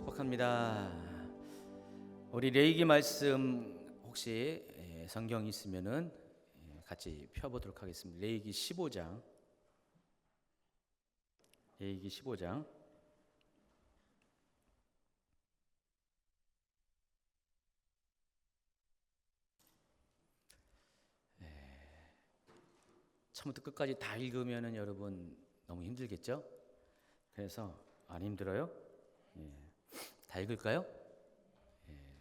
축복합니다. 우리 레위기 말씀 혹시 성경 있으면은 같이 펴보도록 하겠습니다. 레위기 15장. 레위기 15장. 처음부터 끝까지 다 읽으면은 여러분 너무 힘들겠죠? 그래서 안 힘들어요? 다 읽을까요?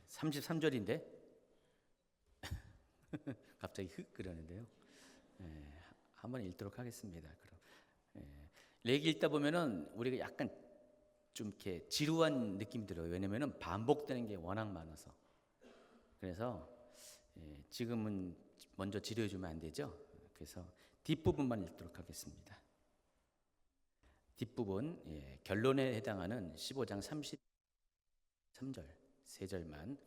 33절인데 갑자기 흑 그러는데요. 한번 읽도록 하겠습니다. 그럼 레위기 읽다 보면은 우리가 약간 좀 이렇게 지루한 느낌 들어요. 왜냐면은 반복되는 게 워낙 많아서. 그래서 지금은 먼저 지루해주면 안 되죠. 그래서 뒷부분만 읽도록 하겠습니다. 뒷부분 결론에 해당하는 15장 33절 세 절만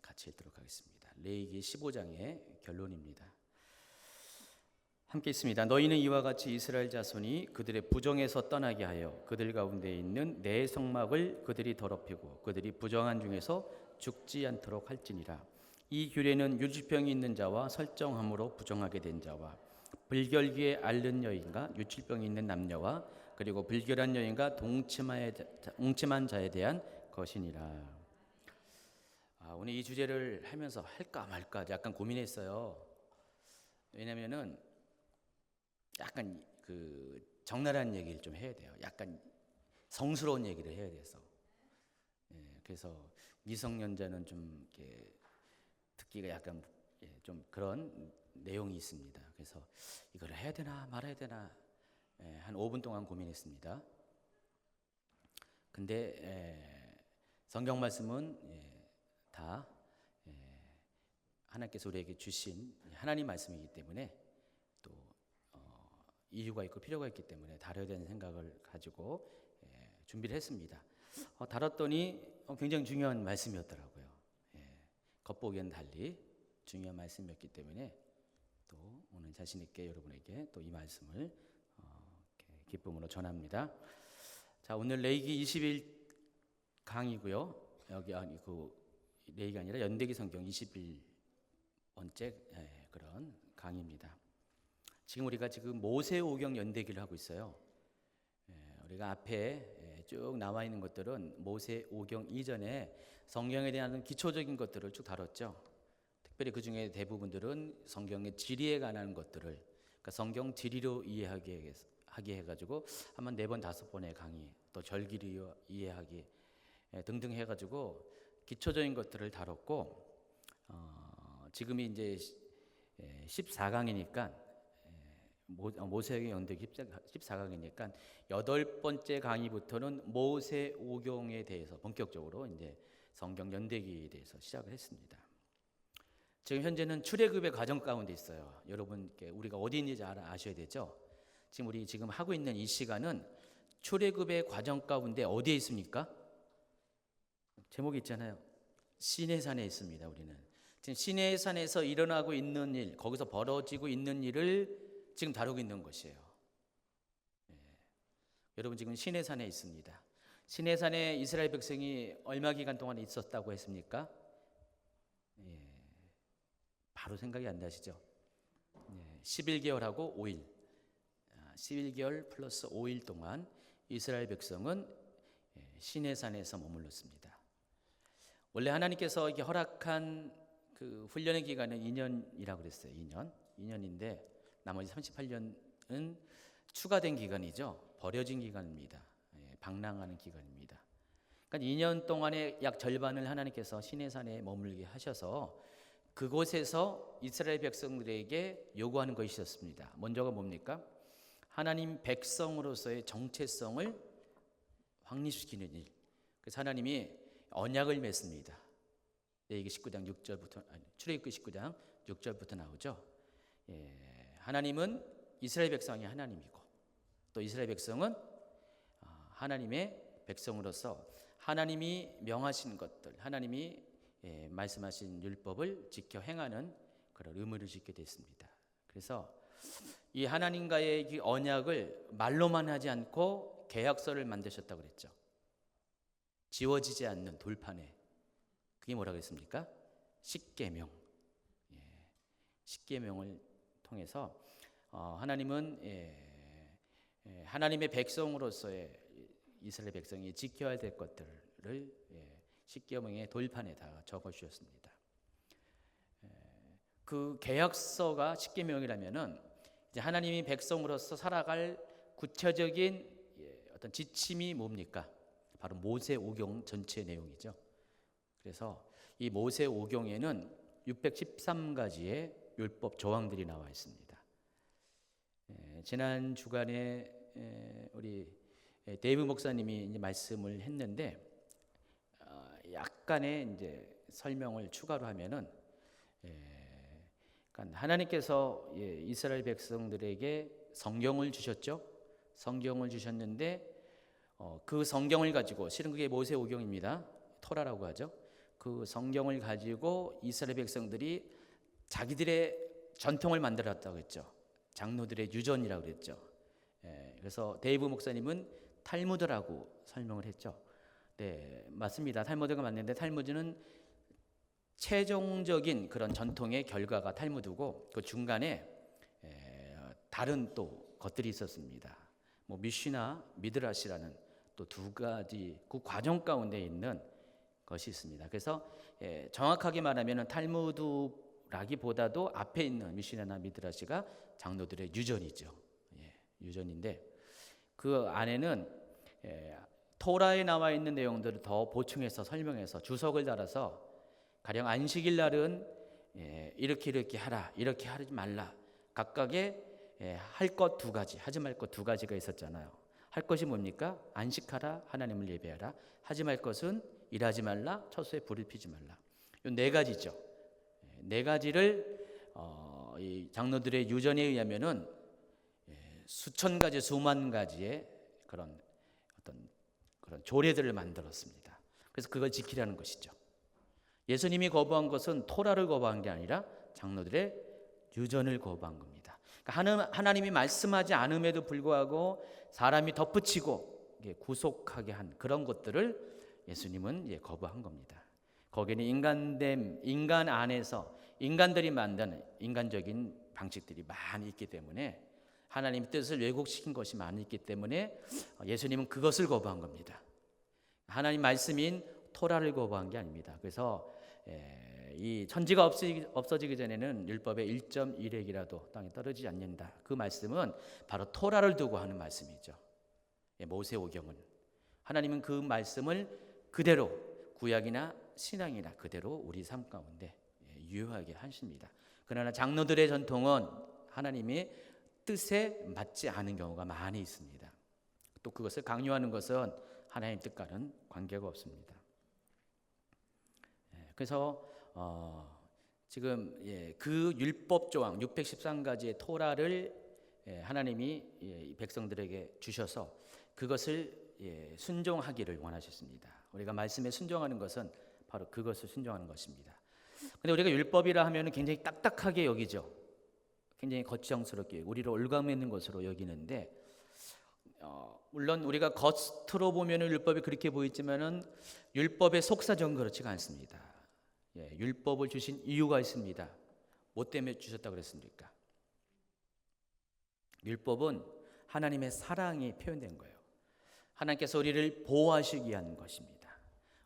같이 읽도록 하겠습니다. 레위기 15장의 결론입니다. 함께 있습니다. 너희는 이와 같이 이스라엘 자손이 그들의 부정에서 떠나게 하여 그들 가운데 있는 내 성막을 그들이 더럽히고 그들이 부정한 중에서 죽지 않도록 할지니라. 이 규례는 유질병이 있는 자와 설정함으로 부정하게 된 자와 불결기에 앓는 여인과 유칠병이 있는 남녀와 그리고 불결한 여인과 동침한 자에 대한 것이니라. 오늘 이 주제를 하면서 할까 말까 약간 고민했어요. 왜냐면은 약간 그 적나라한 얘기를 좀 해야 돼요. 약간 성스러운 얘기를 해야 돼서. 그래서 미성년자는 좀 이렇게 듣기가 약간 좀 그런 내용이 있습니다. 그래서 이걸 해야 되나 말아야 되나 한 5분 동안 고민했습니다. 근데 성경 말씀은 다 하나님께서 우리에게 주신 하나님 말씀이기 때문에 또 이유가 있고 필요가 있기 때문에 다뤄야 되는 생각을 가지고 준비를 했습니다. 다뤘더니 굉장히 중요한 말씀이었더라고요. 겉보기엔 달리 중요한 말씀이었기 때문에 또 오늘 자신 있게 여러분에게 또 이 말씀을 기쁨으로 전합니다. 자, 오늘 레위기 21강이고요. 여기 레위기가 아니라 연대기 성경 21번째 그런 강의입니다. 지금 우리가 모세오경 연대기를 하고 있어요. 우리가 앞에 쭉 나와 있는 것들은 모세오경 이전에 성경에 대한 기초적인 것들을 쭉 다뤘죠. 특별히 그 중에 대부분들은 성경의 지리에 관한 것들을, 그러니까 성경 지리로 이해하게 해가지고 한번 4번 5번의 강의, 또 절기로 이해하기 등등 해가지고 기초적인 것들을 다뤘고, 지금이 이제 14강이니까 모세오경 연대기 14강이니까 8번째 강의부터는 모세오경에 대해서 본격적으로 이제 성경 연대기에 대해서 시작을 했습니다. 지금 현재는 출애굽의 과정 가운데 있어요. 여러분 우리가 어디 있는지 아셔야 되죠. 지금 우리 하고 있는 이 시간은 출애굽의 과정 가운데 어디에 있습니까? 제목이 있잖아요. 시내산에 있습니다. 우리는 지금 시내산에서 일어나고 있는 일, 거기서 벌어지고 있는 일을 지금 다루고 있는 것이에요. 여러분 지금 시내산에 있습니다. 시내산에 이스라엘 백성이 얼마 기간 동안 있었다고 했습니까? 바로 생각이 안 나시죠? 11개월하고 5일 11개월 플러스 5일 동안 이스라엘 백성은 시내산에서 머물렀습니다. 원래 하나님께서 이렇게 허락한 그 훈련의 기간은 2년이라고 그랬어요. 2년인데 나머지 38년은 추가된 기간이죠. 버려진 기간입니다. 방랑하는 기간입니다. 그러니까 2년 동안의 약 절반을 하나님께서 시내산에 머물게 하셔서 그곳에서 이스라엘 백성들에게 요구하는 것이 있었습니다. 먼저가 뭡니까? 하나님 백성으로서의 정체성을 확립시키는 일. 그래서 하나님이 언약을 맺습니다. 레위기 19장 6절부터 출애굽기 19장 6절부터 나오죠. 하나님은 이스라엘 백성이 하나님이고 또 이스라엘 백성은 하나님의 백성으로서 하나님이 명하신 것들, 하나님이 말씀하신 율법을 지켜 행하는 그런 의무를 짓게 됐습니다. 그래서 이 하나님과의 이 언약을 말로만 하지 않고 계약서를 만드셨다고 그랬죠. 지워지지 않는 돌판에, 그게 뭐라고 했습니까? 십계명. 십계명을 통해서 하나님은 하나님의 백성으로서의 이스라엘 백성이 지켜야 될 것들을 십계명의 돌판에다 적어 주셨습니다. 그 계약서가 십계명이라면은 이제 하나님이 백성으로서 살아갈 구체적인 어떤 지침이 뭡니까? 바로 모세오경 전체 내용이죠. 그래서 이 모세오경에는 613가지의 율법 조항들이 나와 있습니다. 지난 주간에 우리 데이브 목사님이 이제 말씀을 했는데 약간의 이제 설명을 추가로 하면은 그러니까 하나님께서 이스라엘 백성들에게 성경을 주셨죠. 성경을 주셨는데 그 성경을 가지고, 실은 그게 모세오경입니다. 토라라고 하죠. 그 성경을 가지고 이스라엘 백성들이 자기들의 전통을 만들었다고 했죠. 장로들의 유전이라고 그랬죠. 그래서 데이브 목사님은 탈무드라고 설명을 했죠. 네, 맞습니다. 탈무드가 맞는데 탈무드는 최종적인 그런 전통의 결과가 탈무드고, 그 중간에 다른 또 것들이 있었습니다. 뭐 미시나 미드라시라는 또 두 가지 그 과정 가운데 있는 것이 있습니다. 그래서 정확하게 말하면 탈무드라기보다도 앞에 있는 미시나나 미드라시가 장로들의 유전이죠. 유전인데 그 안에는 토라에 나와 있는 내용들을 더 보충해서 설명해서 주석을 달아서, 가령 안식일 날은 이렇게 하라, 이렇게 하지 말라, 각각의 할 것 두 가지, 하지 말 것 두 가지가 있었잖아요. 할 것이 뭡니까? 안식하라, 하나님을 예배하라. 하지 말 것은 일하지 말라, 처소에 불을 피지 말라. 이 네 가지죠. 네 가지를 이 장로들의 유전에 의하면은 수천 가지, 수만 가지의 그런 어떤 그런 조례들을 만들었습니다. 그래서 그걸 지키라는 것이죠. 예수님이 거부한 것은 토라를 거부한 게 아니라 장로들의 유전을 거부한 겁니다. 그러니까 하나님이 말씀하지 않음에도 불구하고 사람이 덧붙이고 구속하게 한 그런 것들을 예수님은 거부한 겁니다. 거기는 인간 안에서 인간들이 만든 인간적인 방식들이 많이 있기 때문에, 하나님의 뜻을 왜곡시킨 것이 많이 있기 때문에 예수님은 그것을 거부한 겁니다. 하나님 말씀인 토라를 거부한 게 아닙니다. 그래서 이 천지가 없어지기 전에는 율법의 1.1획이라도 땅에 떨어지지 않는다. 그 말씀은 바로 토라를 두고 하는 말씀이죠. 모세오경은 하나님은 그 말씀을 그대로 구약이나 신앙이나 그대로 우리 삶 가운데 유효하게 하십니다. 그러나 장로들의 전통은 하나님의 뜻에 맞지 않은 경우가 많이 있습니다. 또 그것을 강요하는 것은 하나님 뜻과는 관계가 없습니다. 그래서 지금 그 율법 조항 613가지의 토라를 하나님이 백성들에게 주셔서 그것을 순종하기를 원하셨습니다. 우리가 말씀에 순종하는 것은 바로 그것을 순종하는 것입니다. 근데 우리가 율법이라 하면 굉장히 딱딱하게 여기죠. 굉장히 거창스럽게 우리를 올가매는 것으로 여기는데, 물론 우리가 겉으로 보면 율법이 그렇게 보이지만은 율법의 속사정은 그렇지가 않습니다. 율법을 주신 이유가 있습니다. 뭐 때문에 주셨다고 그랬습니까? 율법은 하나님의 사랑이 표현된 거예요. 하나님께서 우리를 보호하시기 위한 것입니다.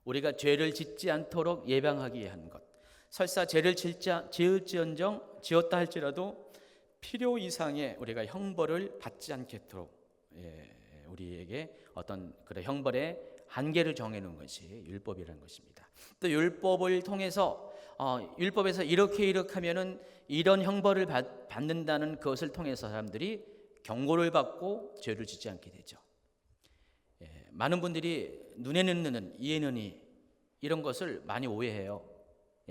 우리가 죄를 짓지 않도록 예방하기 위한 것. 설사 죄를 지을지언정 지었다 할지라도 필요 이상의 우리가 형벌을 받지 않도록 우리에게 어떤 그런 형벌의 한계를 정해놓은 것이 율법이라는 것입니다. 또 율법을 통해서 율법에서 이렇게 하면은 이런 형벌을 받는다는 그것을 통해서 사람들이 경고를 받고 죄를 짓지 않게 되죠. 많은 분들이 눈에는 눈은 이에는 이 이런 것을 많이 오해해요.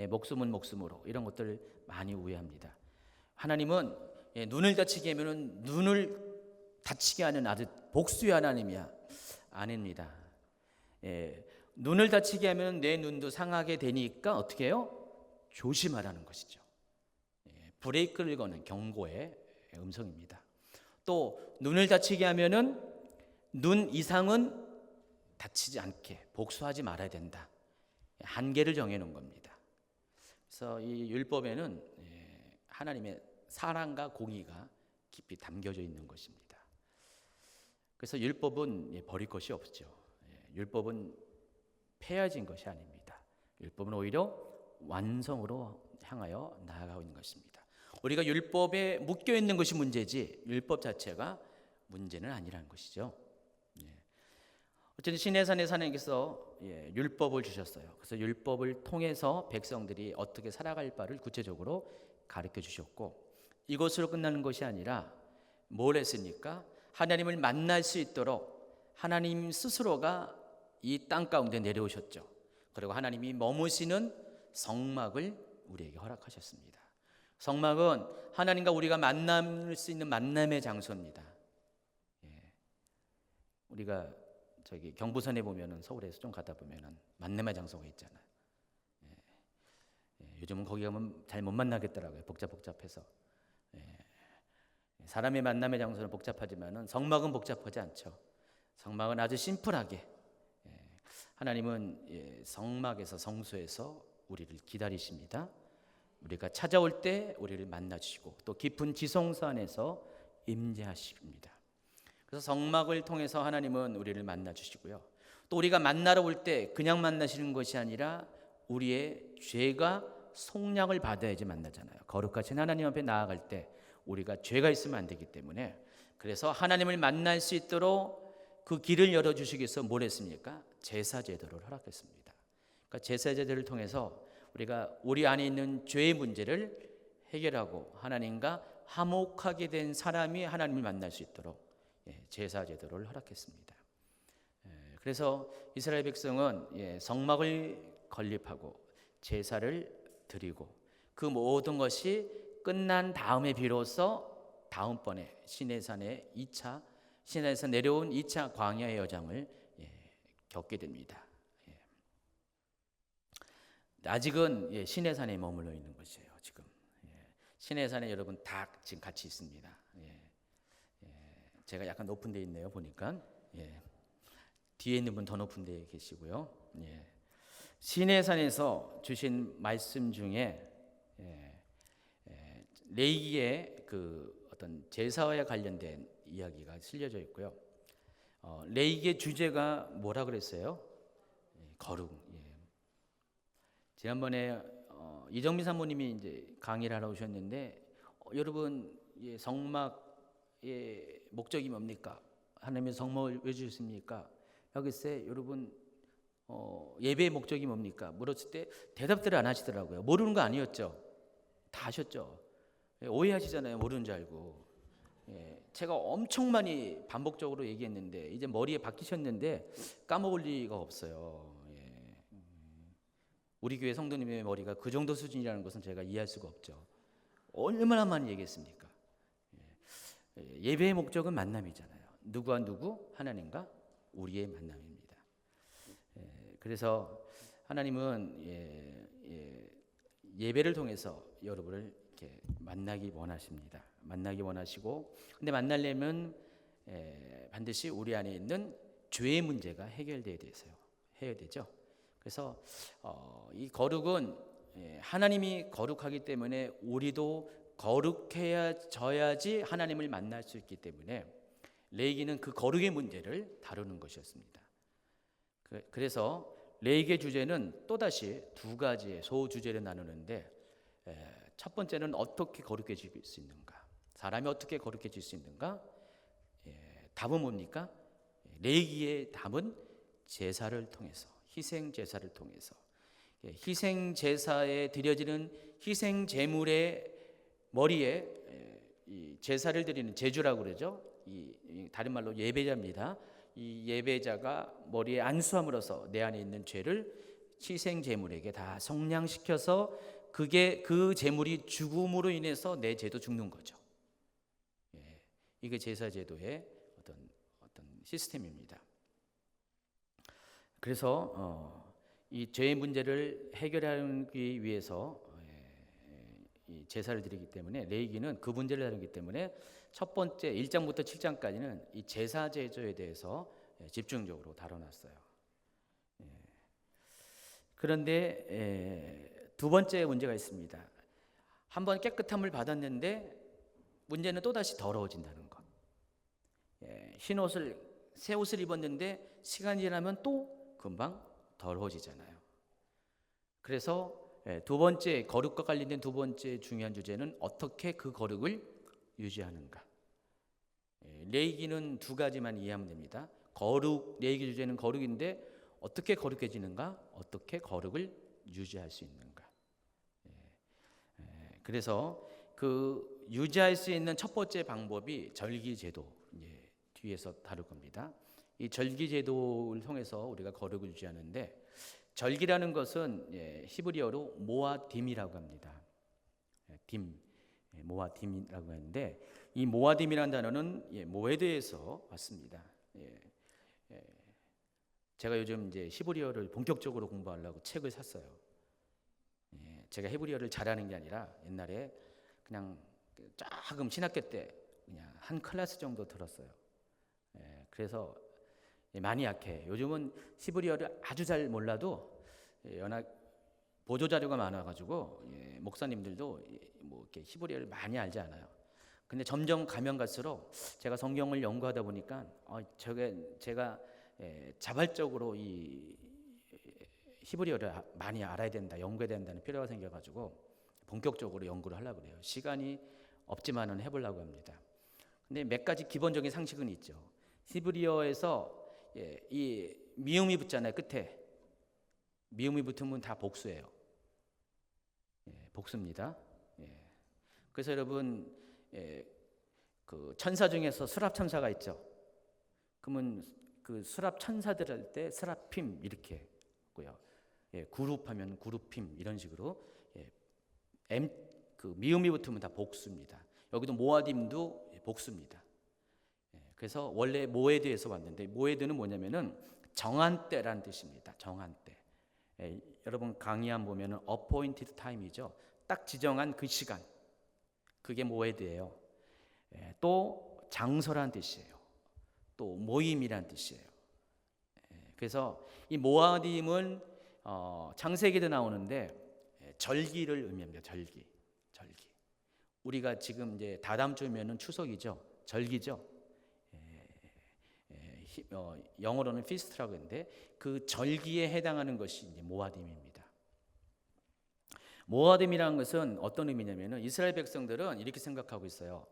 목숨은 목숨으로 이런 것들을 많이 오해합니다. 하나님은 눈을 다치게 하면은 눈을 다치게 하는 아주 복수의 하나님이야. 아닙니다. 눈을 다치게 하면 내 눈도 상하게 되니까 어떻게 해요? 조심하라는 것이죠. 브레이크를 거는 경고의 음성입니다. 또 눈을 다치게 하면은 눈 이상은 다치지 않게 복수하지 말아야 된다. 한계를 정해놓은 겁니다. 그래서 이 율법에는 하나님의 사랑과 공의가 깊이 담겨져 있는 것입니다. 그래서 율법은 버릴 것이 없죠. 율법은 폐해진 것이 아닙니다. 율법은 오히려 완성으로 향하여 나아가고 있는 것입니다. 우리가 율법에 묶여 있는 것이 문제지 율법 자체가 문제는 아니라는 것이죠. 어쨌든 시내산에서 하나님께서 율법을 주셨어요. 그래서 율법을 통해서 백성들이 어떻게 살아갈 바를 구체적으로 가르쳐 주셨고, 이것으로 끝나는 것이 아니라 뭘 했습니까? 하나님을 만날 수 있도록 하나님 스스로가 이 땅 가운데 내려오셨죠. 그리고 하나님이 머무시는 성막을 우리에게 허락하셨습니다. 성막은 하나님과 우리가 만날 수 있는 만남의 장소입니다. 우리가 저기 경부선에 보면은, 서울에서 좀 가다 보면은 만남의 장소가 있잖아요. 요즘은 거기 가면 잘 못 만나겠더라고요. 복잡해서. 사람의 만남의 장소는 복잡하지만은 성막은 복잡하지 않죠. 성막은 아주 심플하게, 하나님은 성막에서, 성소에서 우리를 기다리십니다. 우리가 찾아올 때 우리를 만나주시고 또 깊은 지성소 안에서 임재하십니다. 그래서 성막을 통해서 하나님은 우리를 만나주시고요. 또 우리가 만나러 올 때 그냥 만나시는 것이 아니라 우리의 죄가 속량을 받아야지 만나잖아요. 거룩하신 하나님 앞에 나아갈 때 우리가 죄가 있으면 안 되기 때문에, 그래서 하나님을 만날 수 있도록 그 길을 열어주시기 위해서 뭘 했습니까? 제사제도를 허락했습니다. 그러니까 제사제도를 통해서 우리가 우리 안에 있는 죄의 문제를 해결하고 하나님과 화목하게 된 사람이 하나님을 만날 수 있도록 제사제도를 허락했습니다. 그래서 이스라엘 백성은 성막을 건립하고 제사를 드리고 그 모든 것이 끝난 다음에 비로소 다음번에 시내에서 내려온 2차 광야의 여정을 겪게 됩니다. 아직은 시내산에 머물러 있는 것이에요. 지금 시내산에 여러분 다 지금 같이 있습니다. 제가 약간 높은 데 있네요. 보니까 뒤에 있는 분 더 높은 데 계시고요. 시내산에서 주신 말씀 중에 레위기의 그 어떤 제사와 관련된 이야기가 실려져 있고요. 레위기의 주제가 뭐라 그랬어요? 거룩. 지난번에 이정민 사모님이 이제 강의를 하러 오셨는데, 여러분 성막의 목적이 뭡니까? 하나님의 성막을 왜 주셨습니까? 글쎄 여러분 예배의 목적이 뭡니까? 물었을 때 대답들을 안 하시더라고요. 모르는 거 아니었죠? 다 하셨죠? 오해하시잖아요. 모르는 줄 알고. 제가 엄청 많이 반복적으로 얘기했는데 이제 머리에 박히셨는데 까먹을 리가 없어요. 우리 교회 성도님의 머리가 그 정도 수준이라는 것은 제가 이해할 수가 없죠. 얼마나 많이 얘기했습니까? 예배의 목적은 만남이잖아요. 누구와 누구? 하나님과 우리의 만남입니다. 그래서 하나님은 예배를 통해서 여러분을 이렇게 만나기 원하십니다. 만나기 원하시고, 근데 만나려면 반드시 우리 안에 있는 죄의 문제가 해결돼야 되죠. 그래서 이 거룩은 하나님이 거룩하기 때문에 우리도 거룩해져야지 하나님을 만날 수 있기 때문에 레위기는 그 거룩의 문제를 다루는 것이었습니다. 그래서 레위기의 주제는 또다시 두 가지의 소주제를 나누는데, 첫 번째는 어떻게 거룩해질 수 있는가? 사람이 어떻게 거룩해질 수 있는가? 답은 뭡니까? 레위기의 답은 제사를 통해서, 희생 제사를 통해서, 희생 제사에 드려지는 희생 제물의 머리에 이 제사를 드리는 제주라고 그러죠. 다른 말로 예배자입니다. 이 예배자가 머리에 안수함으로써 내 안에 있는 죄를 희생 제물에게 다 속량시켜서 그게 그 제물이 죽음으로 인해서 내 죄도 죽는 거죠. 이게 제사 제도의 어떤 시스템입니다. 그래서 이 죄의 문제를 해결하기 위해서 이 제사를 드리기 때문에, 레위기는 그 문제를 다루기 때문에 첫 번째 1장부터 7장까지는 이 제사 제도에 대해서 집중적으로 다뤄놨어요. 그런데 두 번째 문제가 있습니다. 한번 깨끗한 물 받았는데 문제는 또다시 더러워진다는 것. 흰 옷을 새 옷을 입었는데 시간이 지나면 또 금방 더러워지잖아요. 그래서 두 번째 거룩과 관련된 두 번째 중요한 주제는 어떻게 그 거룩을 유지하는가. 레위기는 두 가지만 이해하면 됩니다. 거룩, 레위기 주제는 거룩인데 어떻게 거룩해지는가, 어떻게 거룩을 유지할 수 있는가. 그래서 그 유지할 수 있는 첫 번째 방법이 절기제도, 뒤에서 다룰 겁니다. 이 절기제도를 통해서 우리가 거룩을 유지하는데, 절기라는 것은 히브리어로 모아딤이라고 합니다. 딤, 모아딤이라고 하는데, 이 모아딤이라는 단어는 모에드에서 왔습니다. 제가 요즘 이제 히브리어를 본격적으로 공부하려고 책을 샀어요. 제가 히브리어를 잘하는 게 아니라 옛날에 그냥 조금 신학교 때 그냥 한 클래스 정도 들었어요. 그래서 많이 약해. 요즘은 히브리어를 아주 잘 몰라도 워낙 보조 자료가 많아가지고 목사님들도 뭐 이렇게 히브리어를 많이 알지 않아요. 근데 점점 가면 갈수록 제가 성경을 연구하다 보니까 제가 자발적으로 이 히브리어를 많이 알아야 된다, 연구해야 된다는 필요가 생겨가지고 본격적으로 연구를 하려고 그래요. 시간이 없지만은 해보려고 합니다. 근데 몇 가지 기본적인 상식은 있죠. 히브리어에서 이 미음이 붙잖아요. 끝에 미음이 붙으면 다 복수예요. 복수입니다. 그래서 여러분 그 천사 중에서 수랍 천사가 있죠. 그러면 그 수랍 천사들 할 때 스라핌 이렇게 하고요. 그룹하면 그룹힘 이런 식으로 그 미음이 붙으면 다 복수입니다. 여기도 모아딤도 복수입니다. 그래서 원래 모에드에서 왔는데 모에드는 뭐냐면은 정한 때라는 뜻입니다. 정한 때. 여러분 강의한 보면은 appointed time이죠. 딱 지정한 그 시간. 그게 모에드예요. 또 장소란 뜻이에요. 또 모임이란 뜻이에요. 그래서 이 모아딤은 창세기도 나오는데 절기를 의미합니다. 절기. 우리가 지금 이제 다다음 주면은 추석이죠. 절기죠. 영어로는 피스트라고 하는데 그 절기에 해당하는 것이 이제 모아딤입니다. 모아딤이라는 것은 어떤 의미냐면은 이스라엘 백성들은 이렇게 생각하고 있어요.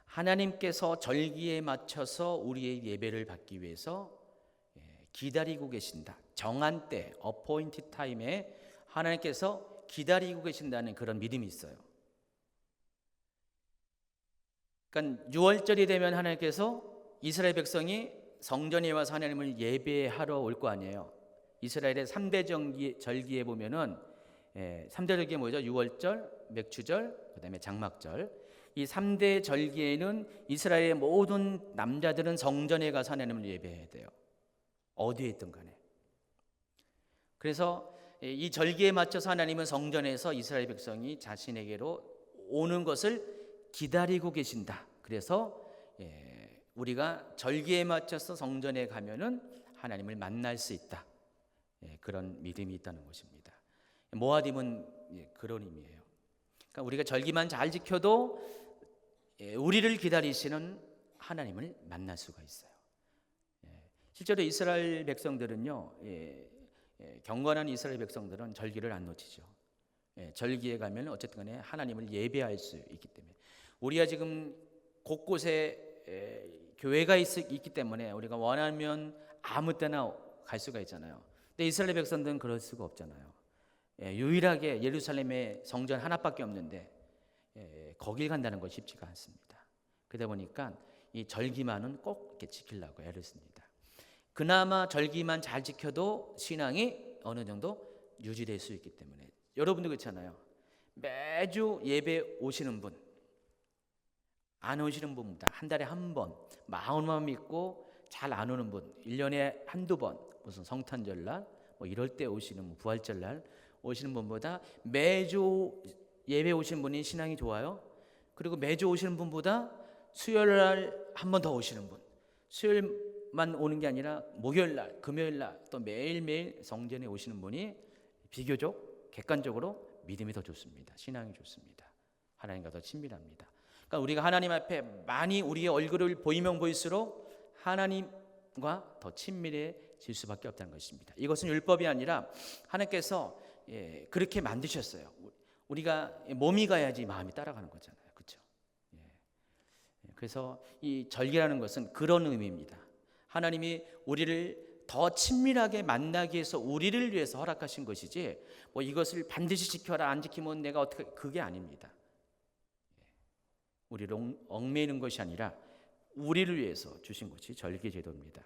하나님께서 절기에 맞춰서 우리의 예배를 받기 위해서 기다리고 계신다. 정한 때, appointed time에 하나님께서 기다리고 계신다는 그런 믿음이 있어요. 그러니까 6월절이 되면 하나님께서 이스라엘 백성이 성전에 와서 하나님을 예배하러 올 거 아니에요. 이스라엘의 3대 절기에 보면은 3대 절기가 뭐죠? 6월절, 맥추절, 그다음에 장막절. 이 3대 절기에는 이스라엘의 모든 남자들은 성전에 가서 하나님을 예배해야 돼요. 어디에 있든 간에. 그래서 이 절기에 맞춰서 하나님은 성전에서 이스라엘 백성이 자신에게로 오는 것을 기다리고 계신다. 그래서 우리가 절기에 맞춰서 성전에 가면은 하나님을 만날 수 있다. 그런 믿음이 있다는 것입니다. 모아딤은 그런 의미예요. 그러니까 우리가 절기만 잘 지켜도 우리를 기다리시는 하나님을 만날 수가 있어요. 실제로 이스라엘 백성들은요, 경건한 이스라엘 백성들은 절기를 안 놓치죠. 절기에 가면 어쨌든 간에 하나님을 예배할 수 있기 때문에 우리가 지금 곳곳에 교회가 있기 때문에 우리가 원하면 아무 때나 갈 수가 있잖아요. 근데 이스라엘 백성들은 그럴 수가 없잖아요. 유일하게 예루살렘에 성전 하나밖에 없는데 거길 간다는 건 쉽지가 않습니다. 그러다 보니까 이 절기만은 꼭 이렇게 지키려고 애를 씁니다. 그나마 절기만 잘 지켜도 신앙이 어느 정도 유지될 수 있기 때문에 여러분도 그렇잖아요. 매주 예배 오시는 분, 안 오시는 분보다 한 달에 한 번 마음만 믿고 잘 안 오는 분, 1년에 한두 번 무슨 성탄절날 뭐 이럴 때 오시는 부활절날 오시는 분보다 매주 예배 오시는 분이 신앙이 좋아요. 그리고 매주 오시는 분보다 수요일날 한 번 더 오시는 분, 수요일만 오는 게 아니라 목요일날, 금요일날 또 매일매일 성전에 오시는 분이 비교적 객관적으로 믿음이 더 좋습니다. 신앙이 좋습니다. 하나님과 더 친밀합니다. 그러니까 우리가 하나님 앞에 많이 우리의 얼굴을 보이면 보일수록 하나님과 더 친밀해질 수밖에 없다는 것입니다. 이것은 율법이 아니라 하나님께서 그렇게 만드셨어요. 우리가 몸이 가야지 마음이 따라가는 거잖아요. 그렇죠? 그래서 이 절기라는 것은 그런 의미입니다. 하나님이 우리를 더 친밀하게 만나기 위해서 우리를 위해서 허락하신 것이지 뭐 이것을 반드시 지켜라 안 지키면 내가 어떻게 그게 아닙니다. 우리를 얽매이는 것이 아니라 우리를 위해서 주신 것이 절기 제도입니다.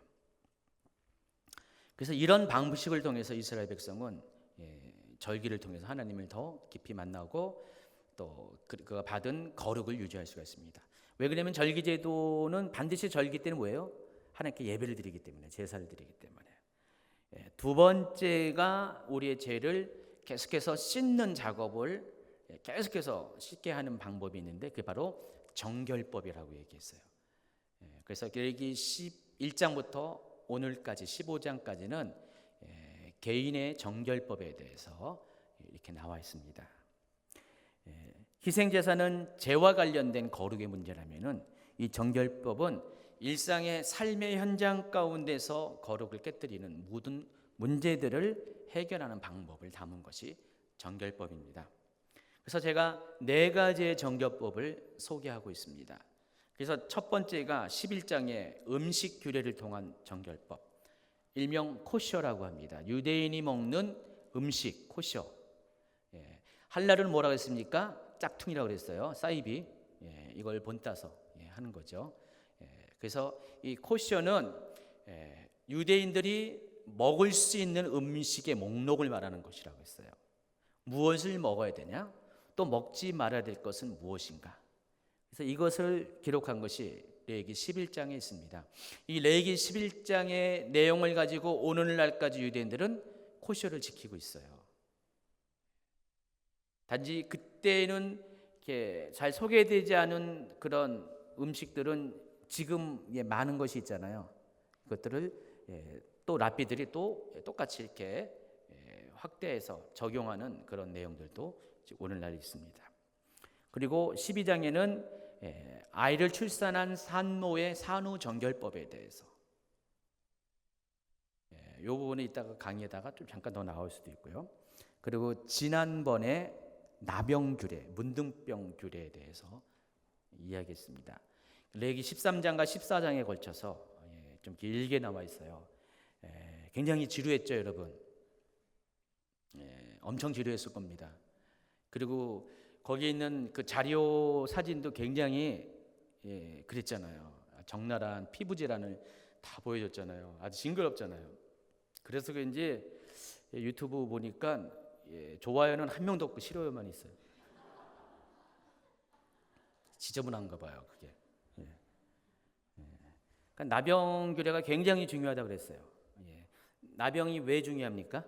그래서 이런 방식을 통해서 이스라엘 백성은 절기를 통해서 하나님을 더 깊이 만나고 또 그가 받은 거룩을 유지할 수가 있습니다. 왜 그러냐면 절기 제도는 반드시 절기 때는 뭐예요? 하나님께 예배를 드리기 때문에, 제사를 드리기 때문에. 두 번째가 우리의 죄를 계속해서 씻는 작업을 계속해서 씻게 하는 방법이 있는데 그게 바로 정결법이라고 얘기했어요. 그래서 레위기 11장부터 오늘까지 15장까지는 개인의 정결법에 대해서 이렇게 나와 있습니다. 희생제사는 죄와 관련된 거룩의 문제라면은 이 정결법은 일상의 삶의 현장 가운데서 거룩을 깨뜨리는 모든 문제들을 해결하는 방법을 담은 것이 정결법입니다. 그래서 제가 4가지의 정결법을 소개하고 있습니다. 그래서 첫 번째가 11장의 음식 규례를 통한 정결법, 일명 코셔라고 합니다. 유대인이 먹는 음식 코셔. 할랄은 뭐라고 했습니까? 짝퉁이라고 그랬어요. 사이비. 이걸 본따서 하는 거죠. 그래서 이 코셔는 유대인들이 먹을 수 있는 음식의 목록을 말하는 것이라고 했어요. 무엇을 먹어야 되냐? 또 먹지 말아야 될 것은 무엇인가? 그래서 이것을 기록한 것이 레위기 11장에 있습니다. 이 레위기 11장의 내용을 가지고 오늘날까지 유대인들은 코셔를 지키고 있어요. 단지 그때는 이렇게 잘 소개되지 않은 그런 음식들은 지금 많은 것이 있잖아요. 그것들을 또 랍비들이 또 똑같이 이렇게 확대해서 적용하는 그런 내용들도 오늘날 있습니다. 그리고 12장에는 아이를 출산한 산모의 산후 정결법에 대해서 이 부분은 이따가 강의에다가 좀 잠깐 더 나올 수도 있고요. 그리고 지난번에 나병 규례, 문둥병 규례에 대해서 이야기했습니다. 레위기 13장과 14장에 걸쳐서 좀 길게 나와 있어요. 굉장히 지루했죠, 여러분. 엄청 지루했을 겁니다. 그리고 거기에 있는 그 자료 사진도 굉장히 그랬잖아요. 적나라한 피부 질환을 다 보여줬잖아요. 아주 징그럽잖아요. 그래서 그런지 유튜브 보니까 좋아요는 한 명도 없고 싫어요만 있어요. 지저분한가 봐요, 그게. 그러니까 나병 규례가 굉장히 중요하다고 그랬어요. 나병이 왜 중요합니까?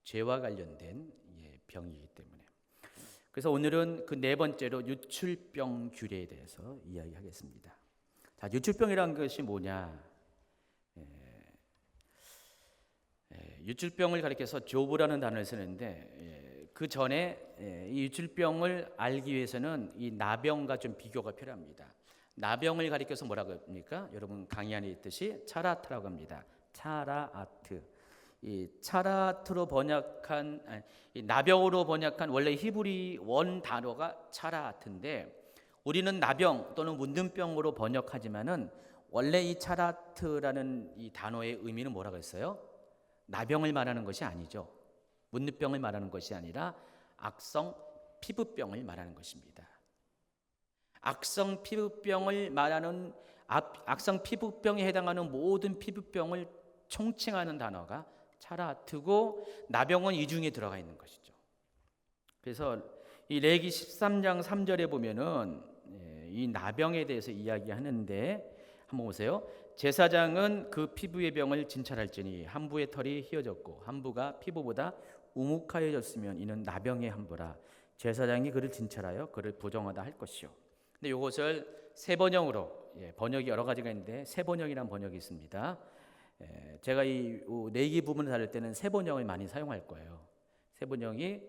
죄와 관련된 병이기 때문에. 그래서 오늘은 그 4번째로 유출병 규례에 대해서 이야기하겠습니다. 자, 유출병이라는 것이 뭐냐? 유출병을 가리켜서 조부라는 단어를 쓰는데 그 전에 이 유출병을 알기 위해서는 이 나병과 좀 비교가 필요합니다. 나병을 가리켜서 뭐라고 합니까? 여러분 강의 안에 있듯이 차라트라고 합니다. 차라아트. 이 차라트로 번역한 이 나병으로 번역한 원래 히브리 원 단어가 차라아트인데 우리는 나병 또는 문둥병으로 번역하지만은 원래 이 차라트라는 이 단어의 의미는 뭐라고 했어요? 나병을 말하는 것이 아니죠. 문둥병을 말하는 것이 아니라 악성 피부병을 말하는 것입니다. 악성 피부병을 말하는 악성 피부병에 해당하는 모든 피부병을 총칭하는 단어가 차라트고 나병은 이 중에 들어가 있는 것이죠. 그래서 이 레위기 13장 3절에 보면은 이 나병에 대해서 이야기하는데 한번 보세요. 제사장은 그 피부의 병을 진찰할지니 한 부의 털이 휘어졌고 한 부가 피부보다 우묵하여졌으면 이는 나병의 한 부라. 제사장이 그를 진찰하여 그를 부정하다 할 것이요. 근데 이것을 세 번역으로 번역이 여러 가지가 있는데 세 번역이라는 번역이 있습니다. 제가 이 레위기 부분을 다룰 때는 세 번역을 많이 사용할 거예요. 세 번역이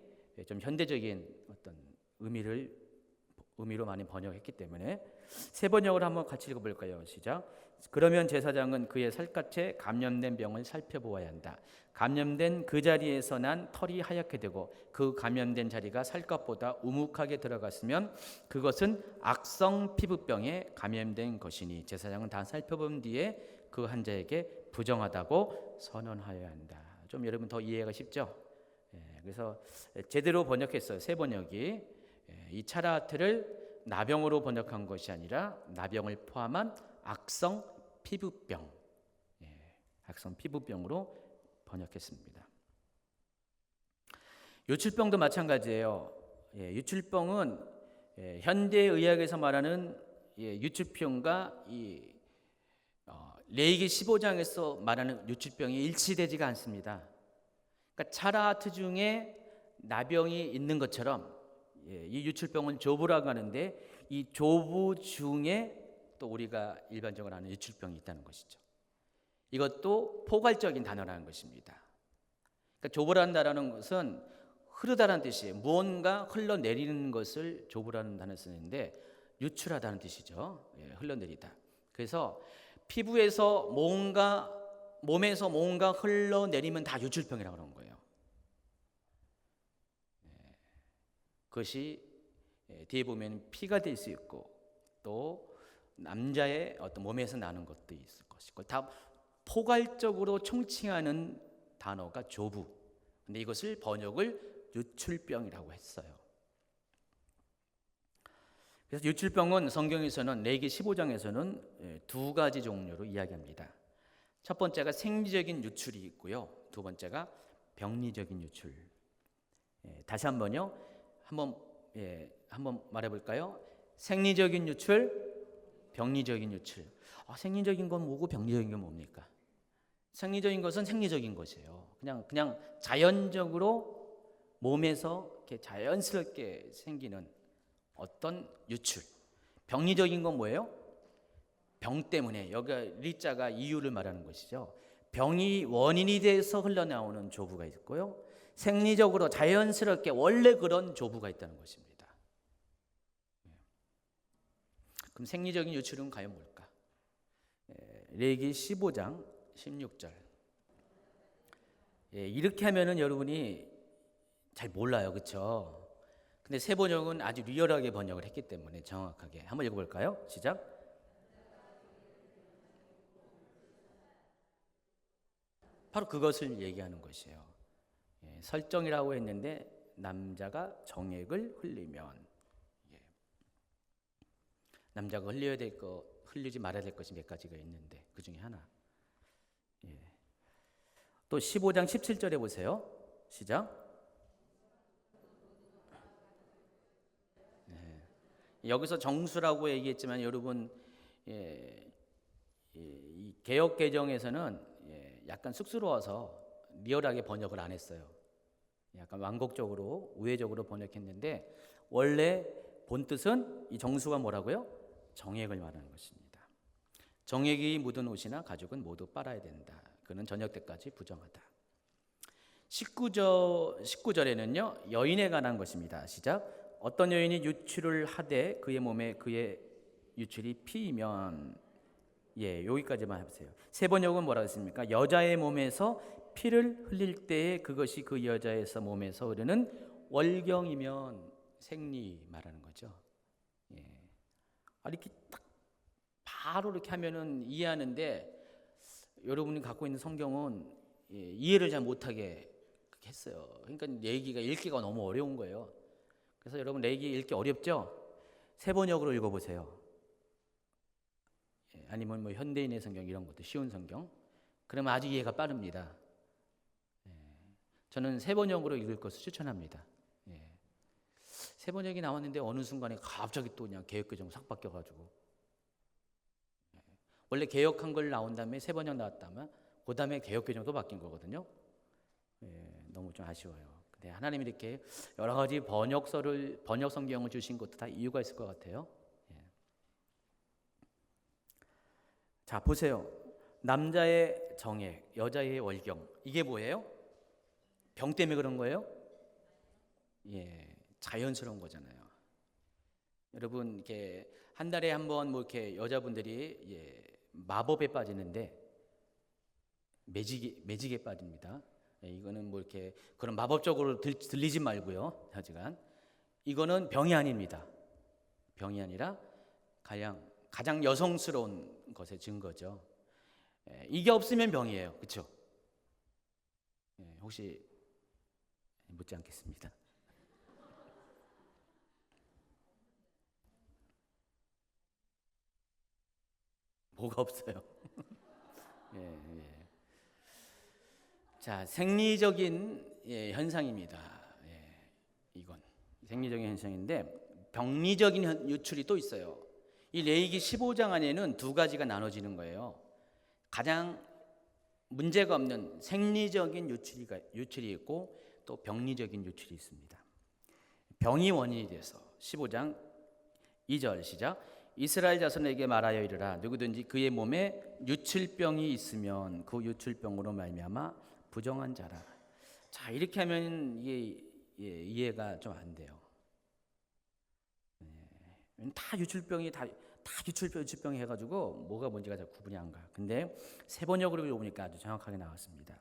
좀 현대적인 어떤 의미로 많이 번역했기 때문에 세 번역을 한번 같이 읽어볼까요? 시작. 그러면 제사장은 그의 살갗에 감염된 병을 살펴보아야 한다. 감염된 그 자리에서 난 털이 하얗게 되고 그 감염된 자리가 살갗보다 우묵하게 들어갔으면 그것은 악성 피부병에 감염된 것이니 제사장은 다 살펴본 뒤에 그 환자에게 부정하다고 선언하여야 한다. 좀 여러분 더 이해가 쉽죠? 그래서 제대로 번역했어요. 세 번역이. 이 차라트를 나병으로 번역한 것이 아니라 나병을 포함한 악성 피부병, 악성 피부병으로 번역했습니다. 유출병도 마찬가지예요. 유출병은 현대 의학에서 말하는 유출병과 레위기 15장에서 말하는 유출병이 일치되지가 않습니다. 그러니까 차라트 중에 나병이 있는 것처럼 이 유출병은 조부라고 하는데 이 조부 중에 또 우리가 일반적으로 아는 유출병이 있다는 것이죠. 이것도 포괄적인 단어라는 것입니다. 그러니까 조부란다라는 것은 흐르다라는 뜻이에요. 무언가 흘러내리는 것을 조부라는 단어를 쓰는데 유출하다는 뜻이죠. 흘러내리다. 그래서 피부에서 몸에서 뭔가 흘러내리면 다 유출병이라고 하는 거예요. 그것이 뒤에 보면 피가 될 수 있고 또 남자의 어떤 몸에서 나는 것도 있을 것이고 다 포괄적으로 총칭하는 단어가 조부. 근데 이것을 번역을 유출병이라고 했어요. 그래서 유출병은 성경에서는 레위기 15장에서는 두 가지 종류로 이야기합니다. 첫 번째가 생리적인 유출이 있고요. 두 번째가 병리적인 유출. 다시 한번요. 한번 말해볼까요? 생리적인 유출, 병리적인 유출. 생리적인 건 뭐고 병리적인 건 뭡니까? 생리적인 것은 생리적인 것이에요. 그냥 자연적으로 몸에서 이렇게 자연스럽게 생기는 어떤 유출. 병리적인 건 뭐예요? 병 때문에 여기가 리자가 이유를 말하는 것이죠. 병이 원인이 돼서 흘러나오는 조부가 있고요. 생리적으로 자연스럽게 원래 그런 조부가 있다는 것입니다. 그럼 생리적인 유출은 과연 뭘까? 레위기 15장 16절. 이렇게 하면은 여러분이 잘 몰라요, 그렇죠? 근데 세 번역은 아주 리얼하게 번역을 했기 때문에 정확하게 한번 읽어볼까요? 시작. 바로 그것을 얘기하는 것이에요. 설정이라고 했는데 남자가 정액을 흘리면 남자가 흘려야 될 거, 흘리지 말아야 될 것이 몇 가지가 있는데 그 중에 하나. 또 15장 17절에 보세요. 시작. 여기서 정수라고 얘기했지만 여러분 이 개역 개정에서는 약간 쑥스러워서 리얼하게 번역을 안 했어요. 약간 완곡적으로 우회적으로 번역했는데 원래 본 뜻은 이 정수가 뭐라고요? 정액을 말하는 것입니다. 정액이 묻은 옷이나 가죽은 모두 빨아야 된다. 그는 저녁 때까지 부정하다. 19절에는요 여인에 관한 것입니다. 시작. 어떤 여인이 유출을 하되 그의 몸에 그의 유출이 피이면 여기까지만 해보세요. 세 번역은 뭐라고 했습니까? 여자의 몸에서 피를 흘릴 때에 그것이 그 여자에서 몸에서 흐르는 월경이면 생리 말하는 거죠. 이렇게 딱 바로 이렇게 하면은 이해하는데 여러분이 갖고 있는 성경은 이해를 잘 못하게 했어요. 그러니까 레위기가 읽기가 너무 어려운 거예요. 그래서 여러분 레위기 읽기 어렵죠? 세 번역으로 읽어보세요. 아니면 뭐 현대인의 성경 이런 것도 쉬운 성경. 그러면 아주 이해가 빠릅니다. 저는 세 번역으로 읽을 것을 추천합니다. 세 번역이 나왔는데 어느 순간에 갑자기 또 그냥 개역개정 싹 바뀌어가지고 원래 개역한 걸 나온 다음에 세 번역 나왔다면 그 다음에 개역개정도 바뀐 거거든요. 너무 좀 아쉬워요. 근데 하나님이 이렇게 여러 가지 번역 성경을 주신 것도 다 이유가 있을 것 같아요. 자 보세요. 남자의 정액, 여자의 월경 이게 뭐예요? 병 때문에 그런 거예요? 자연스러운 거잖아요. 여러분 이렇게 한 달에 한 번 뭐 이렇게 여자분들이 마법에 빠지는데 매직에 빠집니다. 이거는 뭐 이렇게 그런 마법적으로 들리지 말고요. 하지만 이거는 병이 아닙니다. 병이 아니라 가장 여성스러운 것의 증거죠. 이게 없으면 병이에요. 그렇죠? 혹시 묻지 않겠습니다. 뭐가 없어요? 예. 자, 생리적인 현상입니다. 이건 생리적인 현상인데 병리적인 유출이 또 있어요. 이 레위기 15장 안에는 두 가지가 나눠지는 거예요. 가장 문제가 없는 생리적인 유출이 있고 또 병리적인 유출이 있습니다. 병이 원인이 돼서 15장 2절 시작. 이스라엘 자손에게 말하여 이르라. 누구든지 그의 몸에 유출병이 있으면 그 유출병으로 말미암아 부정한 자라. 자, 이렇게 하면 이게 이해가 좀 안 돼요. 다 유출병 해가지고 뭐가 뭔지가 잘 구분이 안 가. 근데 세 번역으로 보니까 아주 정확하게 나왔습니다.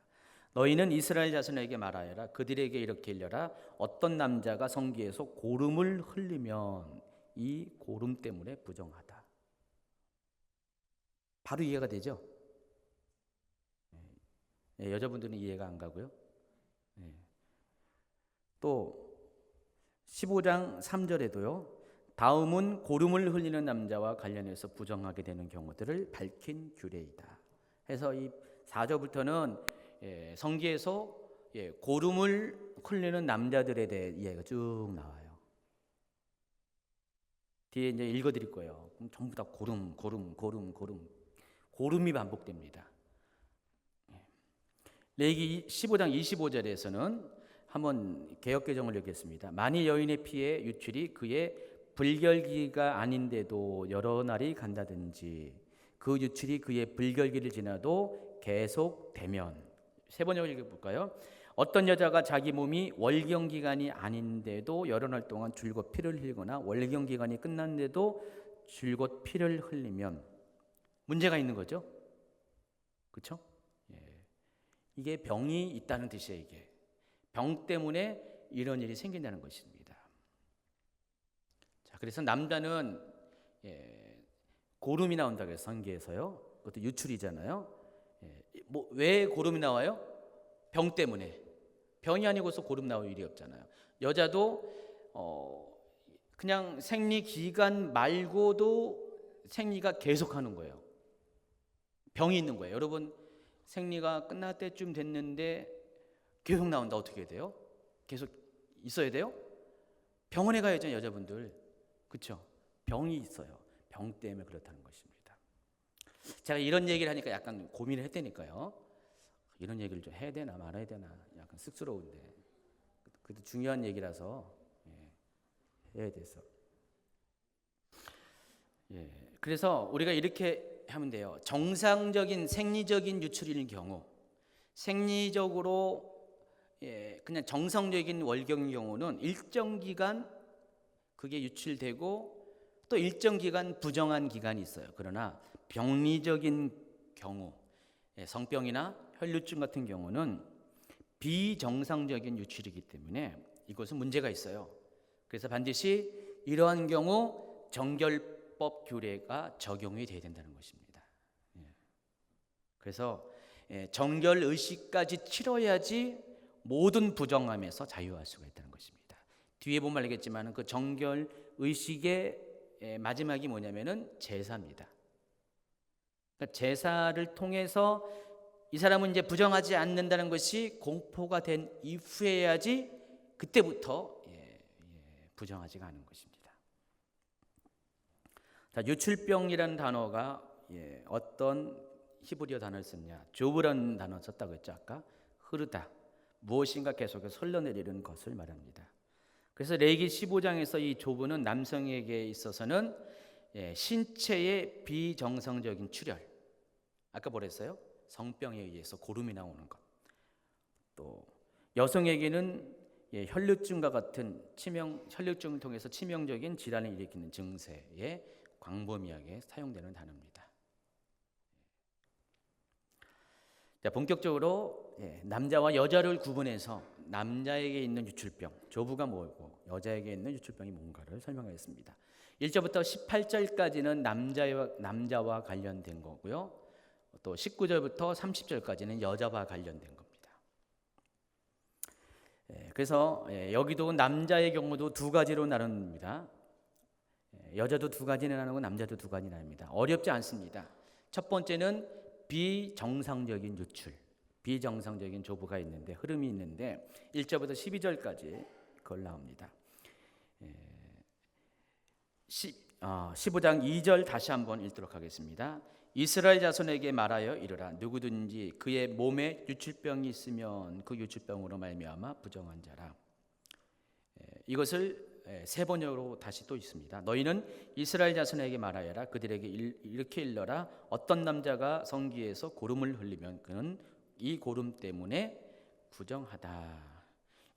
너희는 이스라엘 자손에게 말하여라. 그들에게 이렇게 일러라. 어떤 남자가 성기에서 고름을 흘리면 이 고름 때문에 부정하다. 바로 이해가 되죠? 여자분들은 이해가 안 가고요. 또 15장 3절에도요. 다음은 고름을 흘리는 남자와 관련해서 부정하게 되는 경우들을 밝힌 규례이다. 해서 이 4절부터는 성기에서 고름을 흘리는 남자들에 대해 이해가 쭉 나와요. 뒤에 이제 읽어드릴 거예요. 그럼 전부 다 고름이 반복됩니다. 레위기 15장 25절에서는 한번 개역개정을 읽겠습니다. 만일 여인의 피에 유출이 그의 불결기가 아닌데도 여러 날이 간다든지 그 유출이 그의 불결기를 지나도 계속되면, 세 번역을 읽어볼까요? 어떤 여자가 자기 몸이 월경기간이 아닌데도 여러 날 동안 줄곧 피를 흘리거나 월경기간이 끝났는데도 줄곧 피를 흘리면 문제가 있는 거죠. 그렇죠? 이게 병이 있다는 뜻이에요. 이게 병 때문에 이런 일이 생긴다는 것입니다. 자, 그래서 남자는 고름이 나온다고 해서 성기에서요. 그것도 유출이잖아요. 왜 고름이 나와요? 병 때문에. 병이 아니고서 고름 나올 일이 없잖아요. 여자도 그냥 생리 기간 말고도 생리가 계속하는 거예요. 병이 있는 거예요. 여러분 생리가 끝날 때쯤 됐는데 계속 나온다. 어떻게 돼요? 계속 있어야 돼요? 병원에 가야죠, 여자분들. 그렇죠? 병이 있어요. 병 때문에 그렇다는 것입니다. 제가 이런 얘기를 하니까 약간 고민을 했다니까요. 이런 얘기를 좀 해야 되나 말아야 되나 약간 쑥스러운데 그래도 중요한 얘기라서 해야 돼서. 그래서 우리가 이렇게 하면 돼요. 정상적인 생리적인 유출일 경우, 생리적으로 그냥 정상적인 월경인 경우는 일정 기간 그게 유출되고 또 일정 기간 부정한 기간이 있어요. 그러나 병리적인 경우, 성병이나 혈류증 같은 경우는 비정상적인 유출이기 때문에 이것은 문제가 있어요. 그래서 반드시 이러한 경우 정결법 규례가 적용이 돼야 된다는 것입니다. 그래서 정결 의식까지 치러야지 모든 부정함에서 자유할 수가 있다는 것입니다. 뒤에 보면 알겠지만 그 정결 의식의 마지막이 뭐냐면은 제사입니다. 그러니까 제사를 통해서 이 사람은 이제 부정하지 않는다는 것이 공포가 된 이후에야지 그때부터 부정하지가 않은 것입니다. 자, 유출병이라는 단어가 어떤 히브리어 단어를 썼냐? 조브라는 단어 썼다고 했죠. 아까 흐르다, 무엇인가 계속해서 흘러내리는 것을 말합니다. 그래서 레위기 15장에서 이 조브는 남성에게 있어서는 신체의 비정상적인 출혈, 아까 뭐랬어요? 성병에 의해서 고름이 나오는 것. 또 여성에게는 혈류증과 같은 혈류증을 통해서 치명적인 질환을 일으키는 증세에 광범위하게 사용되는 단어입니다. 자, 본격적으로 남자와 여자를 구분해서 남자에게 있는 유출병, 조부가 뭐고 여자에게 있는 유출병이 뭔가를 설명하겠습니다. 1절부터 18절까지는 남자와 관련된 거고요. 또 19절부터 30절까지는 여자와 관련된 겁니다. 그래서 여기도 남자의 경우도 두 가지로 나눕니다. 여자도 두 가지나 나누고 남자도 두 가지 나눕니다. 어렵지 않습니다. 첫 번째는 비정상적인 유출, 비정상적인 조부가 있는데, 흐름이 있는데 1절부터 12절까지 그걸 나옵니다. 15장 2절 다시 한번 읽도록 하겠습니다. 이스라엘 자손에게 말하여 이르라. 누구든지 그의 몸에 유출병이 있으면 그 유출병으로 말미암아 부정한 자라. 이것을 세 번역으로 다시 또 있습니다. 너희는 이스라엘 자손에게 말하여라. 그들에게 이렇게 일러라. 어떤 남자가 성기에서 고름을 흘리면 그는 이 고름 때문에 부정하다.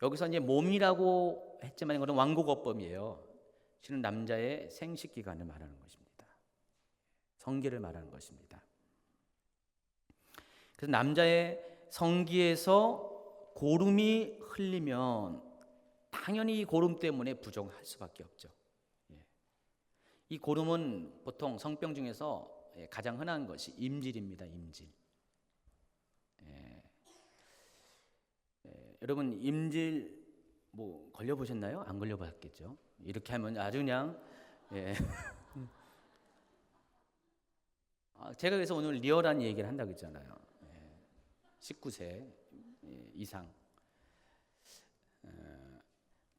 여기서 이제 몸이라고 했지만 이거는 완곡어법이에요. 실은 남자의 생식 기간을 말하는 것입니다. 성기를 말하는 것입니다. 그래서 남자의 성기에서 고름이 흘리면 당연히 이 고름 때문에 부정할 수밖에 없죠. 이 고름은 보통 성병 중에서 가장 흔한 것이 임질입니다. 임질. 여러분 임질 뭐 걸려보셨나요? 안 걸려봤겠죠. 이렇게 하면 아주 그냥 제가 그래서 오늘 리얼한 얘기를 한다고 했잖아요. 19세 이상.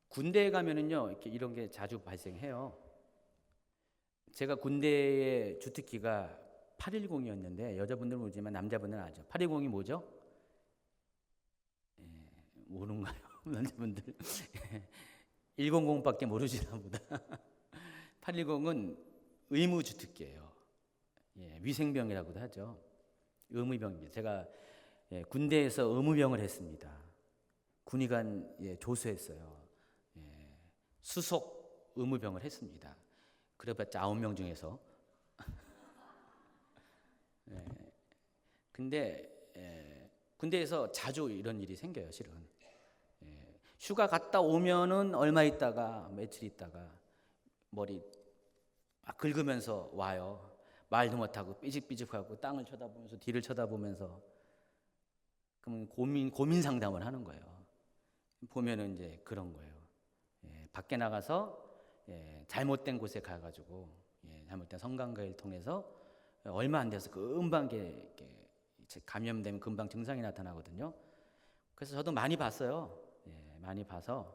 군대에 가면은요, 이렇게 이런 게 자주 발생해요. 제가 군대의 주특기가 810이었는데 여자분들은 모르지만 남자분들은 알죠. 810이 뭐죠? 모르는가요? 남자분들 100밖에 모르시나 보다. 810은 의무주특기예요. 위생병이라고도 하죠. 의무병입니다. 제가 군대에서 의무병을 했습니다. 군의관 조수했어요. 수속 의무병을 했습니다. 그래봤자 9명 중에서. 근데 군대에서 자주 이런 일이 생겨요. 실은 휴가 갔다 오면은 얼마 있다가 며칠 있다가 머리 막 긁으면서 와요. 말도 못하고 삐직삐직하고 땅을 쳐다보면서 뒤를 쳐다보면서 그러면 고민 상담을 하는 거예요. 보면은 이제 그런 거예요. 밖에 나가서 잘못된 곳에 가가지고 잘못된 성관계를 통해서 얼마 안 돼서 금방 감염되면 금방 증상이 나타나거든요. 그래서 저도 많이 봤어요. 많이 봐서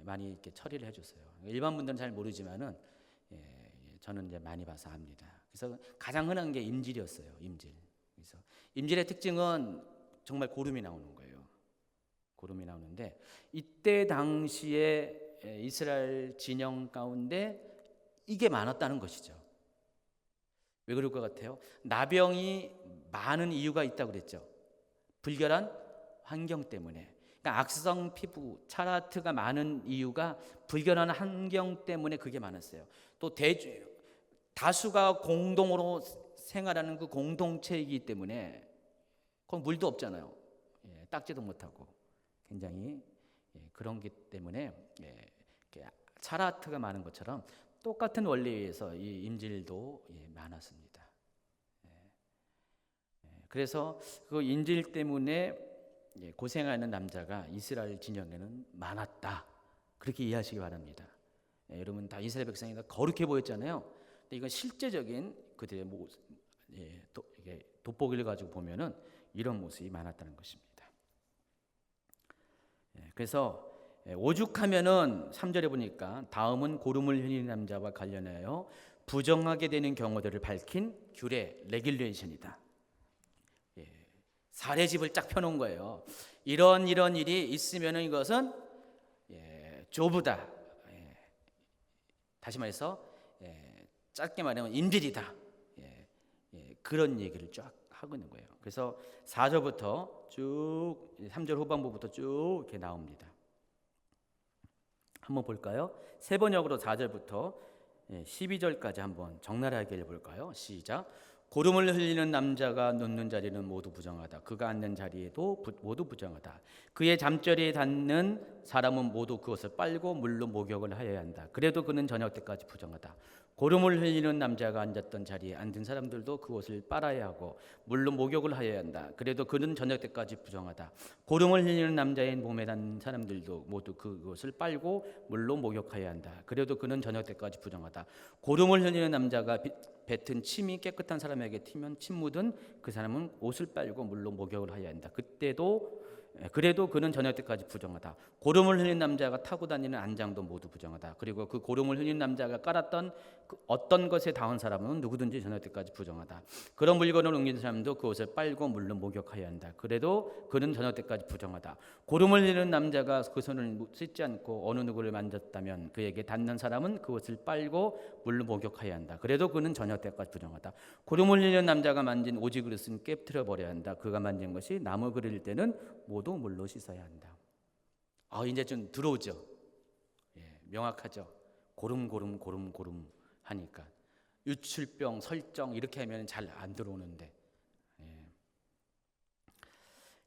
많이 이렇게 처리를 해줬어요. 일반 분들은 잘 모르지만은 저는 이제 많이 봐서 압니다. 그래서 가장 흔한 게 임질이었어요. 임질. 그래서 임질의 특징은 정말 고름이 나오는 거예요. 고름이 나오는데 이때 당시에 이스라엘 진영 가운데 이게 많았다는 것이죠. 왜 그럴 것 같아요? 나병이 많은 이유가 있다고 그랬죠. 불결한 환경 때문에. 그러니까 악성 피부, 차라트가 많은 이유가 불결한 환경 때문에 그게 많았어요. 또 다수가 공동으로 생활하는 그 공동체이기 때문에 그건 물도 없잖아요. 닦지도 못하고 굉장히 그런 게 때문에 차라트가 많은 것처럼 똑같은 원리에서 이 임질도 많았습니다. 그래서 그 임질 때문에 고생하는 남자가 이스라엘 진영에는 많았다. 그렇게 이해하시기 바랍니다. 여러분 다 이스라엘 백성이 다 거룩해 보였잖아요. 근데 이건 실제적인 그들의 돋보기를 가지고 보면은 이런 모습이 많았다는 것입니다. 그래서 오죽하면은 3절에 보니까 다음은 고름을 흘리는 남자와 관련하여 부정하게 되는 경우들을 밝힌 규례 레귤레이션이다. 사례집을 쫙 펴놓은 거예요. 이런 일이 있으면은 이것은 조부다. 다시 말해서 짧게 말하면 임질이다. 그런 얘기를 쫙 하고 있는 거예요. 그래서 4절부터 쭉 3절 후반부부터 쭉 이렇게 나옵니다. 한번 볼까요? 세 번역으로 4절부터 12절까지 한번 적나라하게 읽어볼까요? 시작. 고름을 흘리는 남자가 눕는 자리는 모두 부정하다. 그가 앉는 자리에도 모두 부정하다. 그의 잠자리에 닿는 사람은 모두 그것을 빨고 물로 목욕을 하여야 한다. 그래도 그는 저녁 때까지 부정하다. 고름을 흘리는 남자가 앉았던 자리에 앉은 사람들도 그것을 빨아야 하고 물로 목욕을 하여야 한다. 그래도 그는 저녁 때까지 부정하다. 고름을 흘리는 남자의 몸에 닿는 사람들도 모두 그것을 빨고 물로 목욕하여야 한다. 그래도 그는 저녁 때까지 부정하다. 고름을 흘리는 남자가 뱉은 침이 깨끗한 사람에게 튀면 침 묻은 그 사람은 옷을 빨고 물로 목욕을 하여야 한다. 그래도 그는 저녁 때까지 부정하다. 고름을 흘린 남자가 타고 다니는 안장도 모두 부정하다. 그리고 그 고름을 흘린 남자가 깔았던 그 어떤 것에 닿은 사람은 누구든지 저녁 때까지 부정하다. 그런 물건을 옮긴 사람도 그 옷을 빨고 물로 목욕하여야 한다. 그래도 그는 저녁 때까지 부정하다. 고름을 흘리는 남자가 그 손을 씻지 않고 어느 누구를 만졌다면 그에게 닿는 사람은 그 옷을 빨고 물로 목욕하여야 한다. 그래도 그는 저녁 때까지 부정하다. 고름을 흘리는 남자가 만진 오지 그릇은 깨트려 버려야 한다. 그가 만진 것이 나무 그릇일 때는 모두 물로 씻어야 한다. 이제 좀 들어오죠. 명확하죠. 고름 하니까 유출병 설정 이렇게 하면 잘 안 들어오는데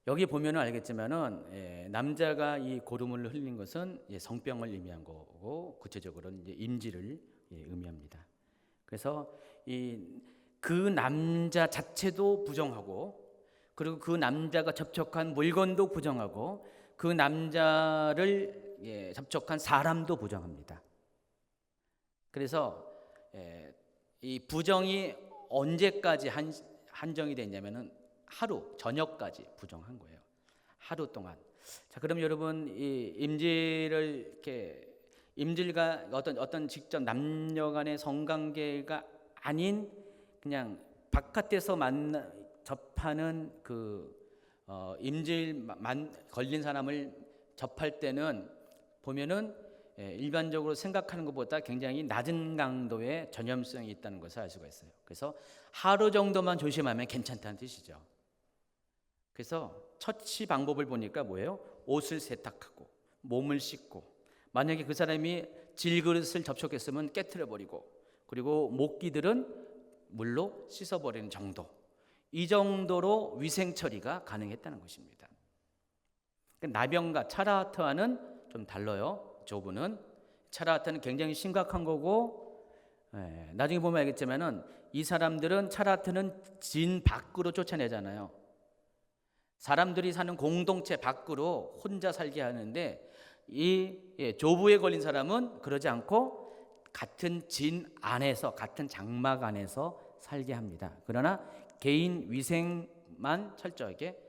여기 보면은 알겠지만은 남자가 이 고름을 흘린 것은 성병을 의미한 거고 구체적으로는 이제 임지를 의미합니다. 그래서 그 남자 자체도 부정하고 그리고 그 남자가 접촉한 물건도 부정하고 그 남자를 접촉한 사람도 부정합니다. 그래서 이 부정이 언제까지 한정이 됐냐면은 하루 저녁까지 부정한 거예요. 하루 동안. 자, 그럼 여러분 이 임질과 어떤 직접 남녀간의 성관계가 아닌 그냥 바깥에서 접하는 임질 걸린 사람을 접할 때는 보면은 일반적으로 생각하는 것보다 굉장히 낮은 강도의 전염성이 있다는 것을 알 수가 있어요. 그래서 하루 정도만 조심하면 괜찮다는 뜻이죠. 그래서 처치 방법을 보니까 뭐예요? 옷을 세탁하고 몸을 씻고 만약에 그 사람이 질그릇을 접촉했으면 깨트려 버리고 그리고 목기들은 물로 씻어버리는 정도. 이 정도로 위생 처리가 가능했다는 것입니다. 나병과 차라하트와는 좀 달라요. 저분은 차라하트는 굉장히 심각한 거고 나중에 보면 알겠지만은 이 사람들은 차라하트는 진 밖으로 쫓아내잖아요. 사람들이 사는 공동체 밖으로 혼자 살게 하는데 조부에 걸린 사람은 그러지 않고 같은 진 안에서 같은 장막 안에서 살게 합니다. 그러나 개인 위생만 철저하게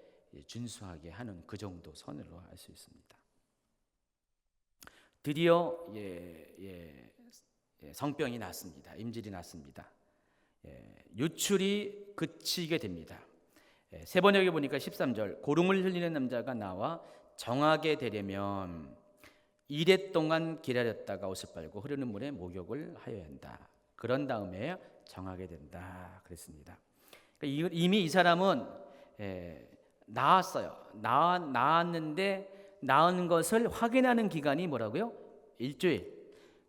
준수하게 하는 그 정도 선으로 할 수 있습니다. 드디어 성병이 났습니다. 임질이 났습니다. 유출이 그치게 됩니다. 세 번역에 보니까 13절 고름을 흘리는 남자가 나와 정하게 되려면 이래 동안 기다렸다가 옷을 빨고 흐르는 물에 목욕을 하여야 한다. 그런 다음에 정하게 된다 그랬습니다. 그러니까 이미 이 사람은 나았어요. 나았는데 나은 것을 확인하는 기간이 뭐라고요? 일주일.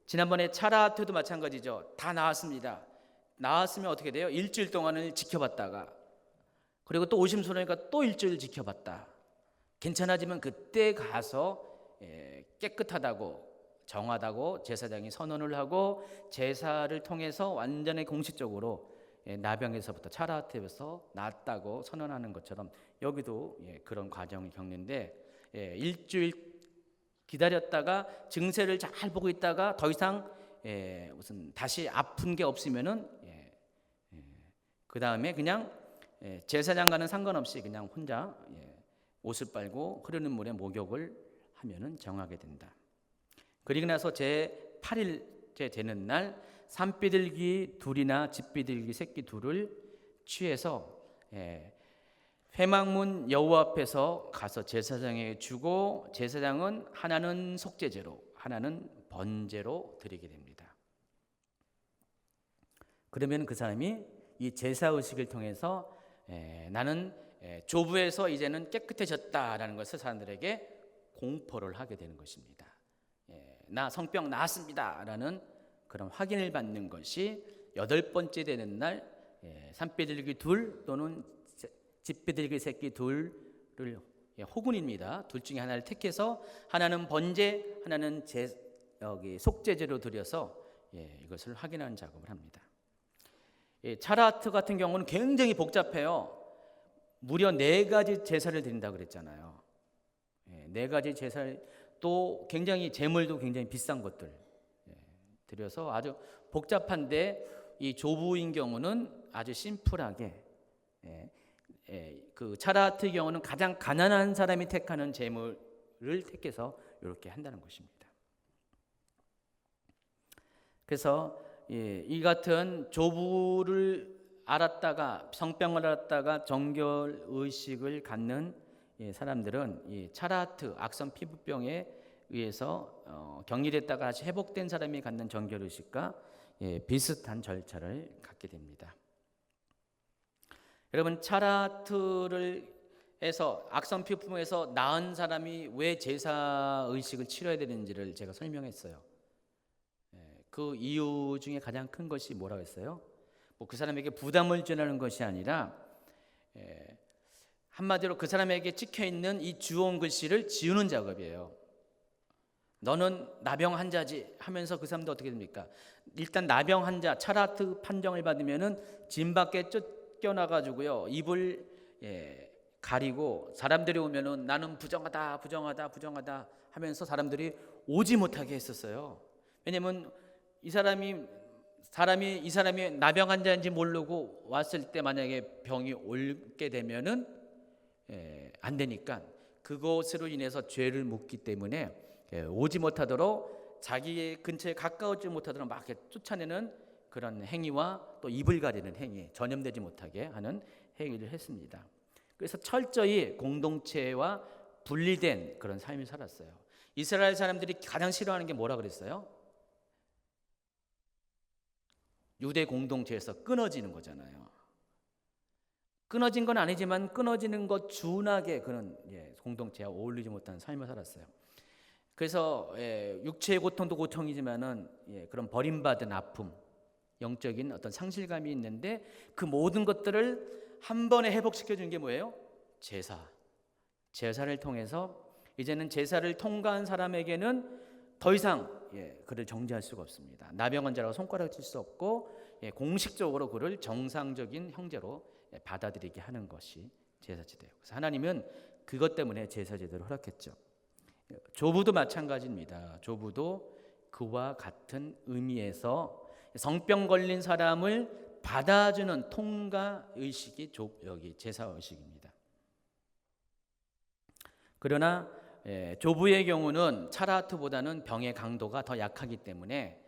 지난번에 차라트도 마찬가지죠. 다 나았습니다. 나았으면 어떻게 돼요? 일주일 동안을 지켜봤다가 그리고 또 오심스러우니까 또 일주일 지켜봤다. 괜찮아지면 그때 가서 깨끗하다고 정하다고 제사장이 선언을 하고 제사를 통해서 완전히 공식적으로 나병에서부터 차라트에서 낫다고 선언하는 것처럼 여기도 그런 과정을 겪는데 일주일 기다렸다가 증세를 잘 보고 있다가 더 이상 무슨 다시 아픈 게 없으면은 그 다음에 그냥 제사장과는 상관없이 그냥 혼자 옷을 빨고 흐르는 물에 목욕을 하면은 정하게 된다. 그리고 나서 제 8일째 되는 날 산비둘기 둘이나 집비둘기 새끼 둘을 취해서 회막문 여호와 앞에서 가서 제사장에게 주고 제사장은 하나는 속죄제로 하나는 번제로 드리게 됩니다. 그러면 그 사람이 이 제사 의식을 통해서 나는 조부에서 이제는 깨끗해졌다라는 것을 사람들에게 공포를 하게 되는 것입니다. 나 성병 나았습니다라는 그런 확인을 받는 것이 8번째 되는 날 산비둘기 둘 또는 집비둘기 새끼 둘을 호군입니다. 둘 중에 하나를 택해서 하나는 번제, 하나는 속죄제로 드려서 이것을 확인하는 작업을 합니다. 차라트 같은 경우는 굉장히 복잡해요. 무려 4가지 제사를 드린다고 그랬잖아요. 4가지 제사를 또 굉장히 제물도 굉장히 비싼 것들 드려서 아주 복잡한데 이 조부인 경우는 아주 심플하게 그 차라트 경우는 가장 가난한 사람이 택하는 제물을 택해서 이렇게 한다는 것입니다. 그래서 이 같은 조부를 알았다가 성병을 알았다가 정결 의식을 갖는 사람들은 이 차라트 악성 피부병에 의해서 격리됐다가 다시 회복된 사람이 갖는 정결 의식과 비슷한 절차를 갖게 됩니다. 여러분, 차라트를 해서 악성 피부병에서 나은 사람이 왜 제사 의식을 치러야 되는지를 제가 설명했어요. 그 이유 중에 가장 큰 것이 뭐라고 했어요? 그 사람에게 부담을 주는 것이 아니라 한마디로 그 사람에게 찍혀있는 이 주온 글씨를 지우는 작업이에요. 너는 나병 환자지 하면서 그 사람도 어떻게 됩니까? 일단 나병 환자 차라트 판정을 받으면은 진 밖에 쫓겨나가지고요 입을 가리고 사람들이 오면은 나는 부정하다 하면서 사람들이 오지 못하게 했었어요. 왜냐면 이 사람이 나병 환자인지 모르고 왔을 때 만약에 병이 옮게 되면은 안 되니까 그것으로 인해서 죄를 묻기 때문에 오지 못하도록 자기의 근처에 가까우지 못하도록 막 쫓아내는 그런 행위와 또 입을 가리는 행위, 전염되지 못하게 하는 행위를 했습니다. 그래서 철저히 공동체와 분리된 그런 삶을 살았어요. 이스라엘 사람들이 가장 싫어하는 게 뭐라 그랬어요? 유대 공동체에서 끊어지는 거잖아요. 끊어진 건 아니지만 끊어지는 것 준하게 그런 공동체와 어울리지 못하는 삶을 살았어요. 그래서 육체의 고통도 고통이지만은 그런 버림받은 아픔, 영적인 어떤 상실감이 있는데 그 모든 것들을 한 번에 회복시켜 주는 게 뭐예요? 제사를 통해서 이제는 제사를 통과한 사람에게는 더 이상 그를 정죄할 수가 없습니다. 나병 환자라고 손가락을 칠 수 없고 공식적으로 그를 정상적인 형제로 받아들이게 하는 것이 제사제도예요. 그래서 하나님은 그것 때문에 제사제도를 허락했죠. 조부도 마찬가지입니다. 조부도 그와 같은 의미에서 성병 걸린 사람을 받아주는 통가 의식이 여기 제사 의식입니다. 그러나 조부의 경우는 차라트보다는 병의 강도가 더 약하기 때문에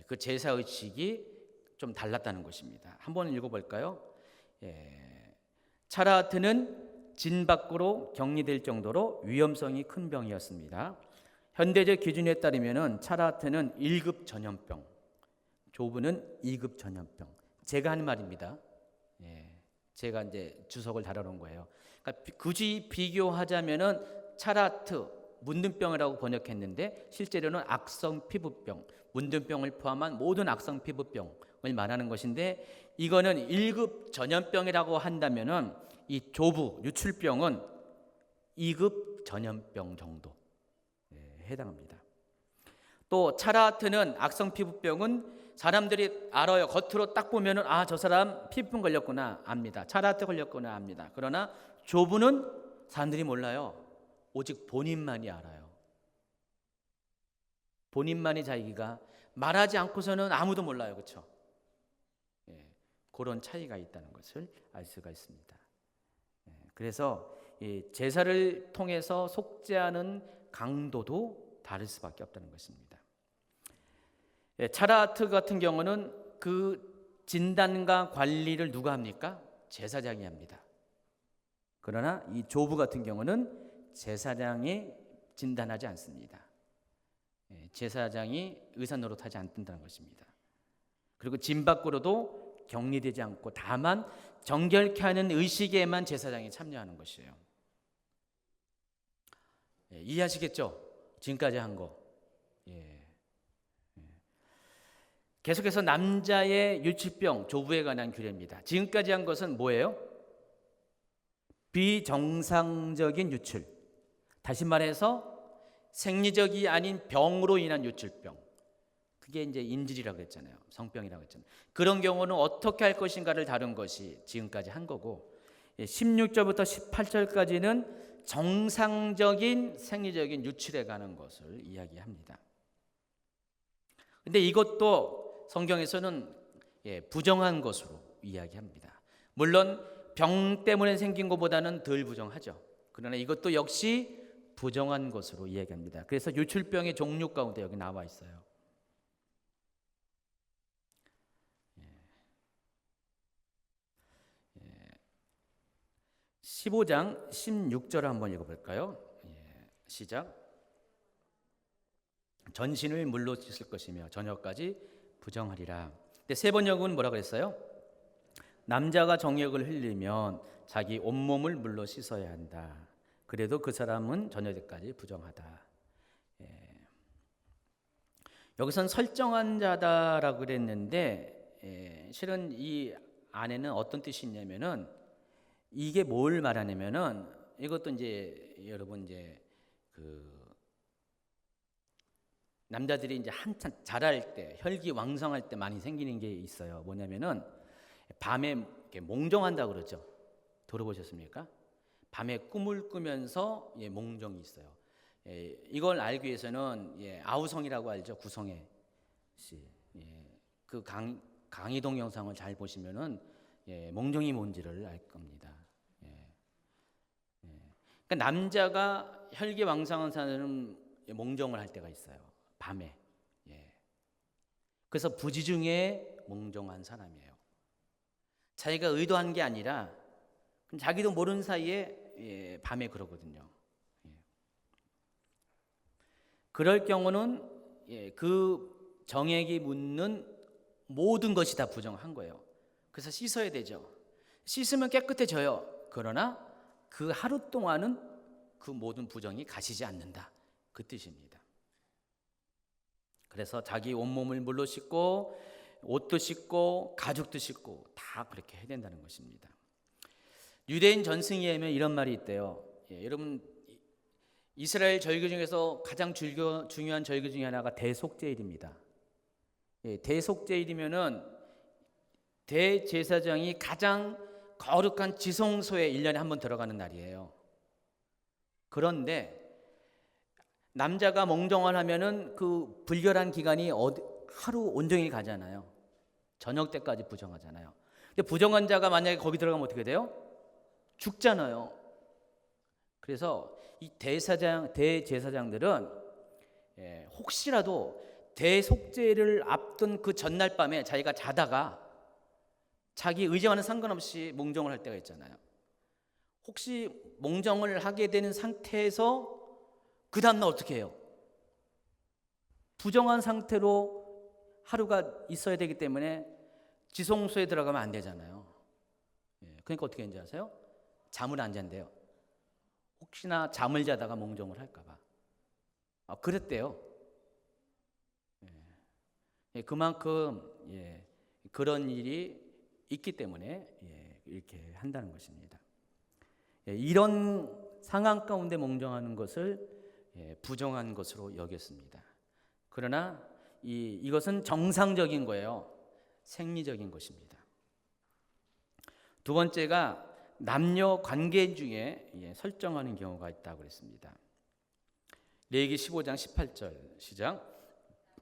그 제사 의식이 좀 달랐다는 것입니다. 한번 읽어볼까요? 차라트는 진 밖으로 격리될 정도로 위험성이 큰 병이었습니다. 현대적 기준에 따르면 차라트는 1급 전염병, 조부는 2급 전염병. 제가 한 말입니다. 제가 이제 주석을 달아놓은 거예요. 그러니까 굳이 비교하자면은 차라트 문둥병이라고 번역했는데 실제로는 악성 피부병, 문둥병을 포함한 모든 악성 피부병을 말하는 것인데 이거는 1급 전염병이라고 한다면은 이 조부 유출병은 2급 전염병 정도 해당합니다. 또 차라트는 악성 피부병은 사람들이 알아요. 겉으로 딱 보면은 저 사람 피부병 걸렸구나 압니다. 차라트 걸렸구나 압니다. 그러나 조부는 사람들이 몰라요. 오직 본인만이 알아요. 본인만이 자기가 말하지 않고서는 아무도 몰라요. 그렇죠? 그런 차이가 있다는 것을 알 수가 있습니다. 그래서 이 제사를 통해서 속죄하는 강도도 다를 수밖에 없다는 것입니다. 차라트 같은 경우는 그 진단과 관리를 누가 합니까? 제사장이 합니다. 그러나 이 조부 같은 경우는 제사장이 진단하지 않습니다. 제사장이 의사 노릇하지 않는다는 것입니다. 그리고 진 밖으로도 격리되지 않고 다만 정결케 하는 의식에만 제사장이 참여하는 것이에요. 이해하시겠죠? 지금까지 한 거. 계속해서 남자의 유치병, 조부에 관한 규례입니다. 지금까지 한 것은 뭐예요? 비정상적인 유출. 다시 말해서 생리적이 아닌 병으로 인한 유출병. 그게 이제 인질이라고 했잖아요. 성병이라고 했잖아요. 그런 경우는 어떻게 할 것인가를 다룬 것이 지금까지 한 거고, 16절부터 18절까지는 정상적인 생리적인 유출에 관한 것을 이야기합니다. 근데 이것도 성경에서는 부정한 것으로 이야기합니다. 물론 병 때문에 생긴 것보다는 덜 부정하죠. 그러나 이것도 역시 부정한 것으로 이야기합니다. 그래서 유출병의 종류 가운데 여기 나와 있어요. 15장 16절 한번 읽어볼까요? 시작. 전신을 물로 씻을 것이며 저녁까지 부정하리라. 근데 세 번역은 뭐라고 그랬어요? 남자가 정욕을 흘리면 자기 온몸을 물로 씻어야 한다. 그래도 그 사람은 저녁까지 부정하다. 여기선 설정한 자다라고 그랬는데 실은 이 안에는 어떤 뜻이 있냐면은 이게 뭘 말하냐면은 이것도 이제 여러분 이제 그 남자들이 이제 한참 자랄 때 혈기왕성할 때 많이 생기는 게 있어요. 뭐냐면은 밤에 이렇게 몽정한다고 그러죠. 들어보셨습니까? 밤에 꿈을 꾸면서 몽정이 있어요. 이걸 알기 위해서는 아우성이라고 알죠. 구성애 씨. 그 강희동 영상을 잘 보시면은 몽정이 뭔지를 알 겁니다. 그러니까 남자가 혈기왕성한 사람은 몽정을 할 때가 있어요. 밤에. 그래서 부지중에 몽정한 사람이에요. 자기가 의도한 게 아니라 자기도 모르는 사이에 밤에 그러거든요. 그럴 경우는 그 정액이 묻는 모든 것이 다 부정한 거예요. 그래서 씻어야 되죠. 씻으면 깨끗해져요. 그러나 그 하루 동안은 그 모든 부정이 가시지 않는다. 그 뜻입니다. 그래서 자기 온몸을 물로 씻고 옷도 씻고 가죽도 씻고 다 그렇게 해야 된다는 것입니다. 유대인 전승에 하면 이런 말이 있대요. 여러분 이스라엘 절기 중에서 가장 중요한 절기 중에 하나가 대속죄일입니다. 대속죄일이면은 대제사장이 가장 거룩한 지성소에 1년에 한 번 들어가는 날이에요. 그런데 남자가 몽정을 하면은 그 불결한 기간이 하루 온종일 가잖아요. 저녁 때까지 부정하잖아요. 근데 부정한 자가 만약에 거기 들어가면 어떻게 돼요? 죽잖아요. 그래서 이 대제사장들은 혹시라도 대속죄를 앞둔 그 전날 밤에 자기가 자다가 자기 의지와는 상관없이 몽정을 할 때가 있잖아요. 혹시 몽정을 하게 되는 상태에서 그 다음날 어떻게 해요? 부정한 상태로 하루가 있어야 되기 때문에 지성소에 들어가면 안 되잖아요. 그러니까 어떻게 했는지 아세요? 잠을 안 잔대요. 혹시나 잠을 자다가 몽정을 할까 봐. 그랬대요. 그만큼 그런 일이 있기 때문에 이렇게 한다는 것입니다. 이런 상황 가운데 몽정하는 것을 부정한 것으로 여겼습니다. 그러나 이것은 정상적인 거예요. 생리적인 것입니다. 두 번째가 남녀 관계 중에 설정하는 경우가 있다고 그랬습니다. 레위기 15장 18절 시작.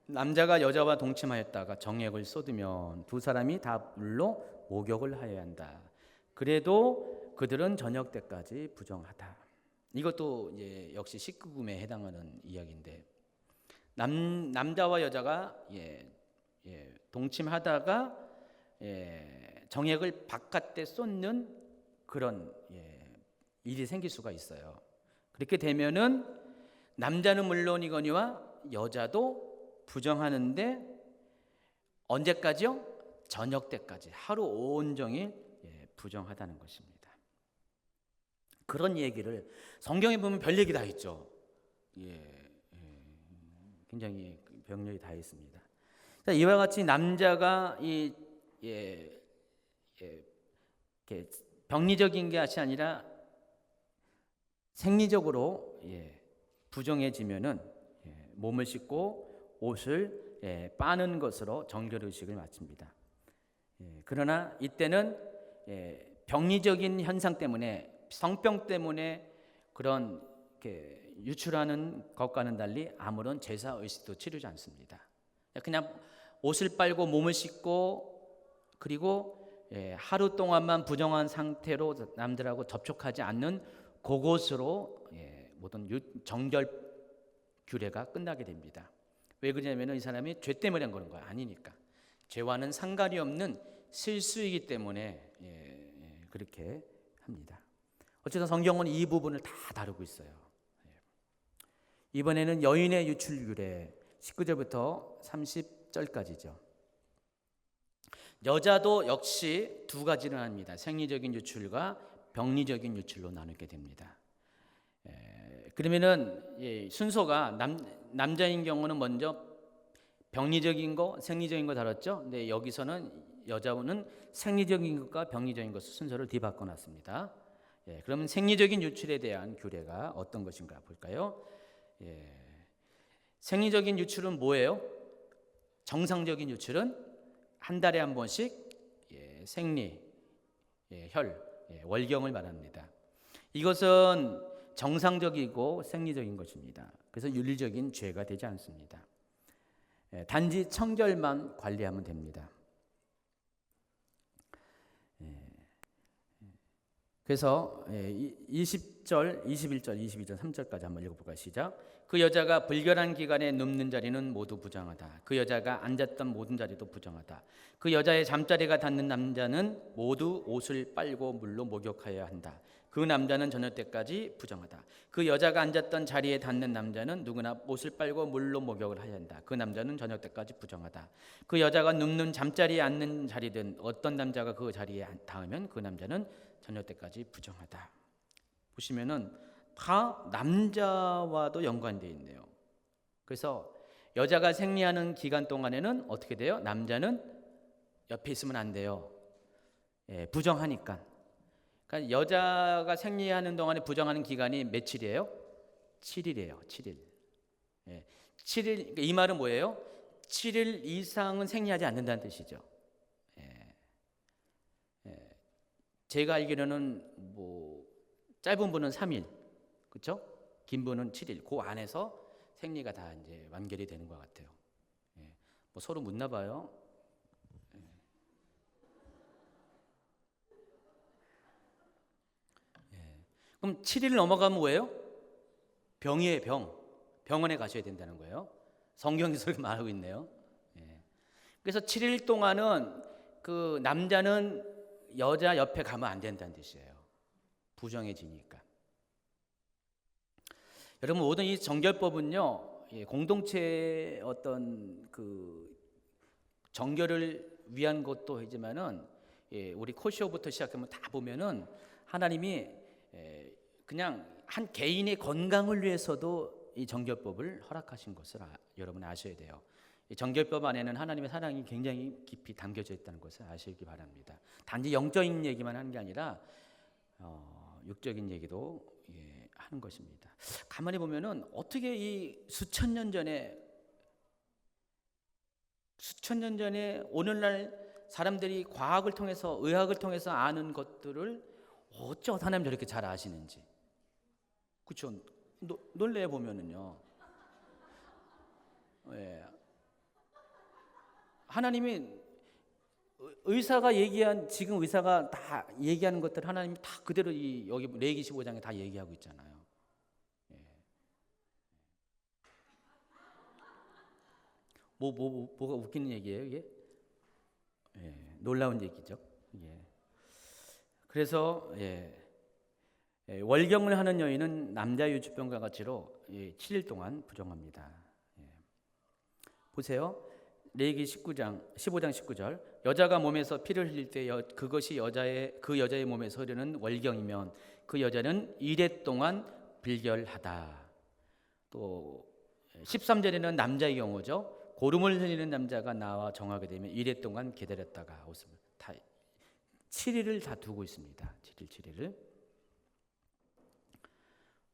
남자가 여자와 동침하였다가 정액을 쏟으면 두 사람이 다 물로 목욕을 하여야 한다. 그래도 그들은 저녁 때까지 부정하다. 이것도 이제 역시 19금에 해당하는 이야기인데 남자와 여자가 동침하다가 정액을 바깥에 쏟는 그런 일이 생길 수가 있어요. 그렇게 되면은 남자는 물론이거니와 여자도 부정하는데 언제까지요? 저녁 때까지 하루 온종일 부정하다는 것입니다. 그런 얘기를 성경에 보면 별 얘기 다 있죠. 굉장히 병력이 다 있습니다. 이와 같이 남자가 예, 이렇게 병리적인 것이 아니라 생리적으로 부정해지면은 몸을 씻고 옷을 빠는 것으로 정결의식을 마칩니다. 그러나 이때는 병리적인 현상 때문에, 성병 때문에 그런 유출하는 것과는 달리 아무런 제사 의식도 치르지 않습니다. 그냥 옷을 빨고 몸을 씻고, 그리고 하루 동안만 부정한 상태로 남들하고 접촉하지 않는 그것으로 모든 정결 규례가 끝나게 됩니다. 왜 그러냐면 이 사람이 죄 때문에 그런 거야. 아니니까. 죄와는 상관이 없는 실수이기 때문에 그렇게 합니다. 어쨌든 성경은 이 부분을 다 다루고 있어요. 이번에는 여인의 유출 규례 19절부터 30절까지죠. 여자도 역시 두 가지를 합니다. 생리적인 유출과 병리적인 유출로 나누게 됩니다. 그러면은 순서가 남자인 경우는 먼저 병리적인 거, 생리적인 거 다뤘죠. 근데 여기서는 여자는 생리적인 것과 병리적인 것을 순서를 뒤바꿔 놨습니다. 그러면 생리적인 유출에 대한 규례가 어떤 것인가 볼까요? 생리적인 유출은 뭐예요? 정상적인 유출은 한 달에 한 번씩 생리, 월경을 말합니다. 이것은 정상적이고 생리적인 것입니다. 그래서 윤리적인 죄가 되지 않습니다. 단지 청결만 관리하면 됩니다. 그래서 20절, 21절, 22절, 3절까지 한번 읽어볼까요? 시작. 그 여자가 불결한 기간에 눕는 자리는 모두 부정하다. 그 여자가 앉았던 모든 자리도 부정하다. 그 여자의 잠자리가 닿는 남자는 모두 옷을 빨고 물로 목욕하여야 한다. 그 남자는 저녁 때까지 부정하다. 그 여자가 앉았던 자리에 닿는 남자는 누구나 옷을 빨고 물로 목욕을 해야 한다. 그 남자는 저녁 때까지 부정하다. 그 여자가 눕는 잠자리에 앉는 자리든 어떤 남자가 그 자리에 닿으면 그 남자는 저녁 때까지 부정하다. 보시면은 다 남자와도 연관되어 있네요. 그래서 여자가 생리하는 기간 동안에는 어떻게 돼요? 남자는 옆에 있으면 안 돼요. 부정하니까. 그러니까 여자가 생리하는 동안에 부정하는 기간이 며칠이에요? 7일이에요. 7일. 7일. 그러니까 이 말은 뭐예요? 7일 이상은 생리하지 않는다는 뜻이죠. 제가 알기로는 뭐 짧은 분은 3일, 그렇죠? 긴 분은 7일. 그 안에서 생리가 다 이제 완결이 되는 것 같아요. 뭐 서로 묻나 봐요. 그럼 7일 넘어가면 뭐예요? 병이에요, 병. 병원에 가셔야 된다는 거예요. 성경에서 그렇게 말하고 있네요. 그래서 7일 동안은 그 남자는 여자 옆에 가면 안 된다는 뜻이에요. 부정해지니까. 여러분, 모든 이 정결법은요, 공동체의 어떤 그 정결을 위한 것도 하지만은 우리 코시오부터 시작하면 다 보면은 하나님이 그냥 한 개인의 건강을 위해서도 이 정결법을 허락하신 것을 여러분 아셔야 돼요. 이 정결법 안에는 하나님의 사랑이 굉장히 깊이 담겨져 있다는 것을 아시기 바랍니다. 단지 영적인 얘기만 하는 게 아니라 육적인 얘기도 하는 것입니다. 가만히 보면은 어떻게 이 수천 년 전에 오늘날 사람들이 과학을 통해서, 의학을 통해서 아는 것들을 어쩌 하나님 저렇게 잘 아시는지, 그렇죠? 놀래 보면은요. 하나님이 의사가 얘기한, 지금 의사가 다 얘기하는 것들 하나님이 다 그대로 여기 레위기 15장에 다 얘기하고 있잖아요. 뭐가 웃기는 얘기예요, 이게? 놀라운 얘기죠. 그래서 월경을 하는 여인은 남자 유추병과 같이로 7일 동안 부정합니다. 보세요. 레위기 15장 19절. 여자가 몸에서 피를 흘릴 때 그것이 그 여자의 몸에서 흐르는 월경이면 그 여자는 이레 동안 불결하다. 또 13절에는 남자의 경우죠. 고름을 흘리는 남자가 나와 정하게 되면 이래 동안 기다렸다가 웃음을 다 7일을 다 두고 있습니다. 7일을.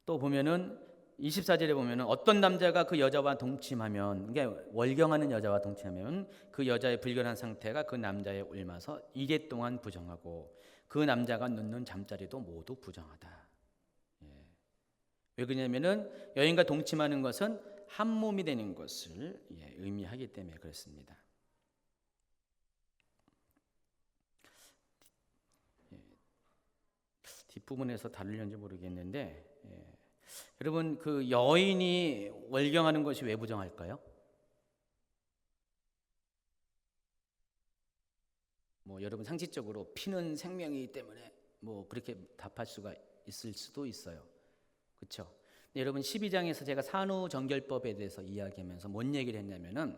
또 보면은 24절에 보면은 어떤 남자가 그 여자와 동침하면, 그러니까 월경하는 여자와 동침하면 그 여자의 불결한 상태가 그 남자에 옮아서 이래 동안 부정하고 그 남자가 눕는 잠자리도 모두 부정하다. 왜 그러냐면은 여인과 동침하는 것은 한 몸이 되는 것을 의미하기 때문에 그렇습니다. 뒷부분에서 다루려는지 모르겠는데, 여러분 그 여인이 월경하는 것이 왜 부정할까요? 뭐 여러분 상식적으로 피는 생명이기 때문에 뭐 그렇게 답할 수가 있을 수도 있어요. 그렇죠? 여러분 12장에서 제가 산후정결법에 대해서 이야기하면서 뭔 얘기를 했냐면은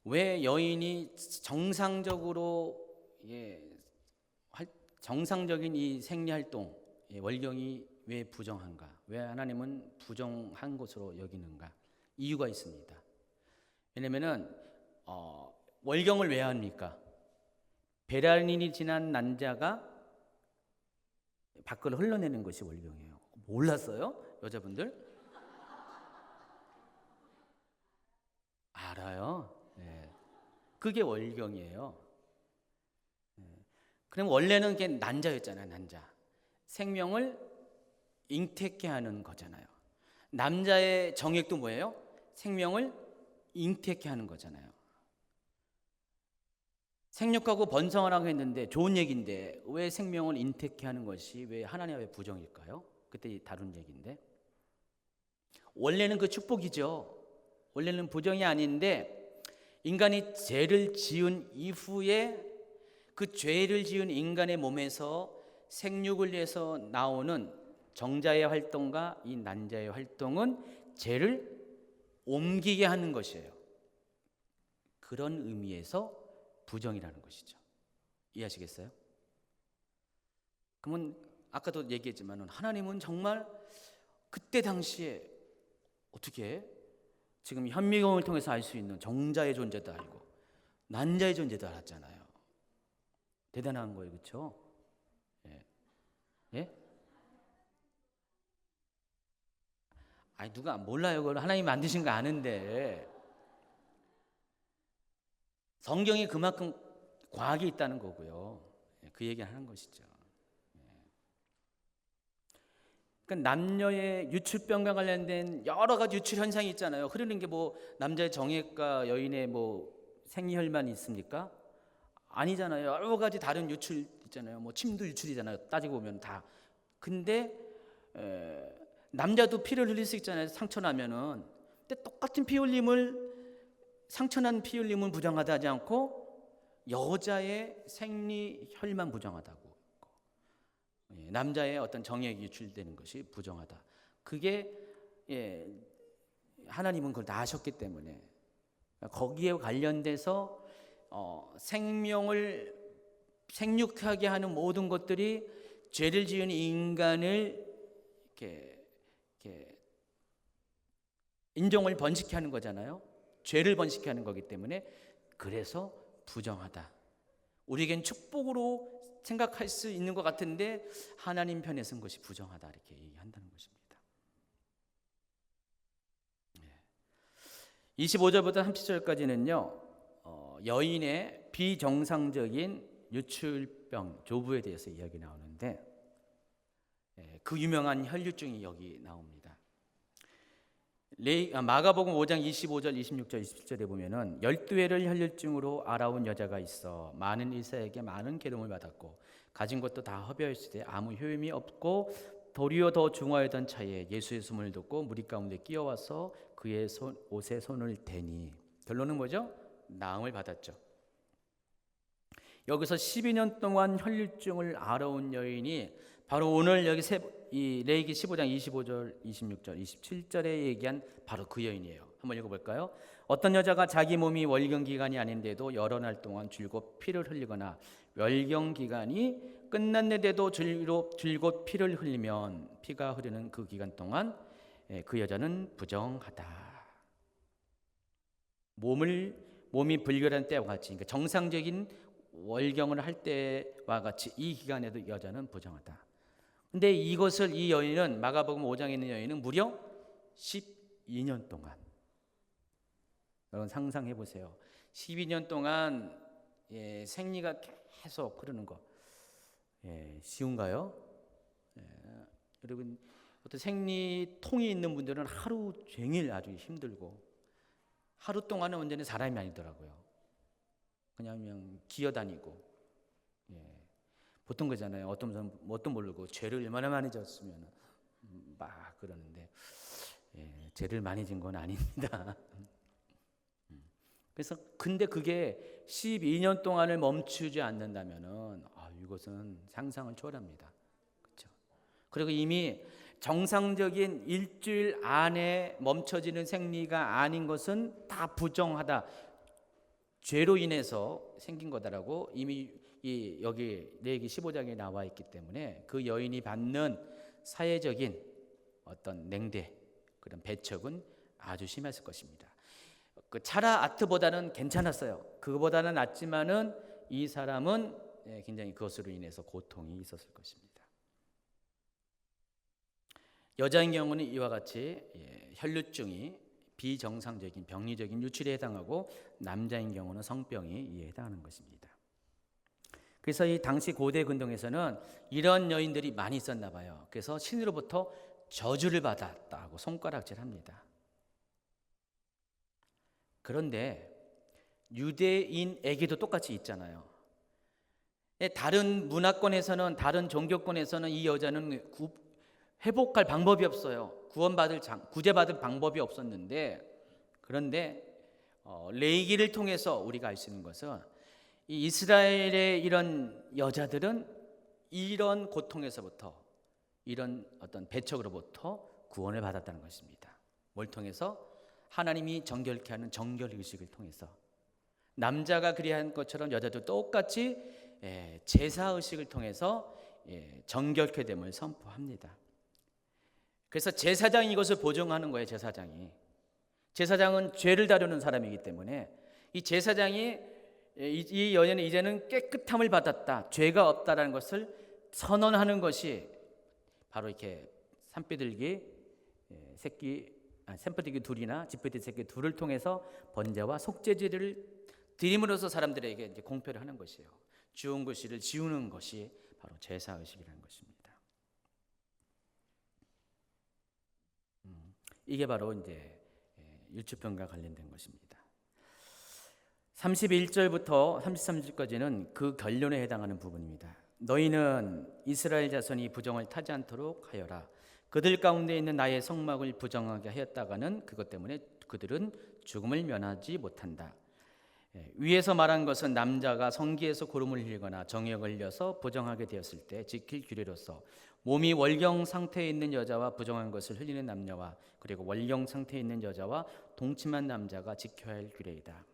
왜 여인이 정상적으로 정상적인 이 생리활동 월경이 왜 부정한가? 왜 하나님은 부정한 것으로 여기는가? 이유가 있습니다. 왜냐면은 월경을 왜 합니까? 배란인이 지난 난자가 밖으로 흘러내는 것이 월경이에요. 몰랐어요? 여자분들? 알아요. 네. 그게 월경이에요. 그럼 원래는 그게 난자였잖아요. 난자. 생명을 잉태케 하는 거잖아요. 남자의 정액도 뭐예요? 생명을 잉태케 하는 거잖아요. 생육하고 번성하라고 했는데 좋은 얘기인데 왜 생명을 잉태케 하는 것이 왜 하나님의 부정일까요? 그때 다룬 얘기인데 원래는 그 축복이죠. 원래는 부정이 아닌데 인간이 죄를 지은 이후에 그 죄를 지은 인간의 몸에서 생육을 위해서 나오는 정자의 활동과 이 난자의 활동은 죄를 옮기게 하는 것이에요. 그런 의미에서 부정이라는 것이죠. 이해하시겠어요? 그러면 아까도 얘기했지만 하나님은 정말 그때 당시에 어떻게 지금 현미경을 통해서 알 수 있는 정자의 존재도 알고 난자의 존재도 알았잖아요. 대단한 거예요. 그렇죠? 예? 아니 누가 몰라요. 그걸 하나님이 만드신 거 아는데 성경이 그만큼 과학이 있다는 거고요. 그 얘기 하는 것이죠. 그러니까 남녀의 유출병과 관련된 여러 가지 유출 현상이 있잖아요. 흐르는 게 뭐 남자의 정액과 여인의 뭐 생리혈만 있습니까? 아니잖아요. 여러 가지 다른 유출 있잖아요. 뭐 침도 유출이잖아요. 따지고 보면 다. 근데 남자도 피를 흘릴 수 있잖아요. 상처 나면은. 근데 똑같은 피 흘림을 상처난 피 흘림은 부정하다 하지 않고 여자의 생리혈만 부정하다고. 남자의 어떤 정액이 유출되는 것이 부정하다. 그게 하나님은 그걸 다 아셨기 때문에 거기에 관련돼서 생명을 생육하게 하는 모든 것들이 죄를 지은 인간을 이렇게 인종을 번식케 하는 거잖아요. 죄를 번식케 하는 거기 때문에 그래서 부정하다. 우리에겐 축복으로 생각할 수 있는 것 같은데 하나님 편에서는 것이 부정하다 이렇게 얘기한다는 것입니다. 25절부터 30절까지는요. 여인의 비정상적인 유출병, 조부에 대해서 이야기 나오는데 그 유명한 혈류증이 여기 나옵니다. 마가복음 5장 25절, 26절, 27절에 보면은 12회를 혈류증으로 알아온 여자가 있어 많은 의사에게 많은 계름을 받았고 가진 것도 다 허비하였으되 아무 효임이 없고 도리어 더 중하였던 차에 예수의 숨을 듣고 무리 가운데 끼어와서 그의 옷에 손을 대니 결론은 뭐죠? 나음을 받았죠. 여기서 12년 동안 혈류증을 알아온 여인이 바로 오늘 여기 레위기 15장 25절, 26절, 27절에 얘기한 바로 그 여인이에요. 한번 읽어볼까요? 어떤 여자가 자기 몸이 월경 기간이 아닌데도 여러 날 동안 줄곧 피를 흘리거나 월경 기간이 끝났는데도 줄곧 피를 흘리면 피가 흐르는 그 기간 동안 그 여자는 부정하다. 몸이 불결한 때와 같이, 그러니까 정상적인 월경을 할 때와 같이 이 기간에도 여자는 부정하다. 근데 이것을 이 여인은 마가복음 5장에 있는 여인은 무려 12년 동안, 여러분 상상해 보세요. 12년 동안 생리가 계속 흐르는 거 쉬운가요? 여러분 어떤 생리통이 있는 분들은 하루 종일 아주 힘들고 하루 동안은 완전히 사람이 아니더라고요. 그냥 기어다니고 보통 그잖아요. 어떤 사람 뭣도 모르고 죄를 얼마나 많이 졌으면 막 그러는데 죄를 많이 진 건 아닙니다. 그래서 근데 그게 12년 동안을 멈추지 않는다면은 이것은 상상을 초월합니다. 그렇죠? 그리고 이미 정상적인 일주일 안에 멈춰지는 생리가 아닌 것은 다 부정하다. 죄로 인해서 생긴 거다라고 이미 여기 레위기 15장에 나와 있기 때문에 그 여인이 받는 사회적인 어떤 냉대, 그런 배척은 아주 심했을 것입니다. 그 차라 아트보다는 괜찮았어요. 그거보다는 낫지만은 이 사람은 굉장히 그것으로 인해서 고통이 있었을 것입니다. 여자인 경우는 이와 같이 혈류증이 비정상적인 병리적인 유출에 해당하고 남자인 경우는 성병이 이에 해당하는 것입니다. 그래서 이 당시 고대 근동에서는 이런 여인들이 많이 있었나 봐요. 그래서 신으로부터 저주를 받았다고 손가락질합니다. 그런데 유대인에게도 똑같이 있잖아요. 다른 문화권에서는, 다른 종교권에서는 이 여자는 회복할 방법이 없어요. 구제받을 방법이 없었는데, 그런데 레위기를 통해서 우리가 알 수 있는 것은 이 이스라엘의 이런 여자들은 이런 고통에서부터, 이런 어떤 배척으로부터 구원을 받았다는 것입니다. 뭘 통해서? 하나님이 정결케 하는 정결 의식을 통해서. 남자가 그리한 것처럼 여자도 똑같이 제사 의식을 통해서 정결케 됨을 선포합니다. 그래서 제사장이 이것을 보증하는 거예요. 제사장은 죄를 다루는 사람이기 때문에 이 제사장이 이 여인은 이제는 깨끗함을 받았다, 죄가 없다라는 것을 선언하는 것이 바로 이렇게 산비둘기 둘이나 지푸리기 새끼 둘을 통해서 번제와 속죄제를 드림으로써 사람들에게 이제 공표를 하는 것이에요. 주운 글씨를 지우는 것이 바로 제사 의식이라는 것입니다. 이게 바로 이제 율법과 관련된 것입니다. 31절부터 33절까지는 그 결론에 해당하는 부분입니다. 너희는 이스라엘 자손이 부정을 타지 않도록 하여라. 그들 가운데 있는 나의 성막을 부정하게 하였다가는 그것 때문에 그들은 죽음을 면하지 못한다. 위에서 말한 것은 남자가 성기에서 고름을 흘리거나 정에 걸려서 부정하게 되었을 때 지킬 규례로서 몸이 월경 상태에 있는 여자와 부정한 것을 흘리는 남녀와 그리고 월경 상태에 있는 여자와 동침한 남자가 지켜야 할 규례이다.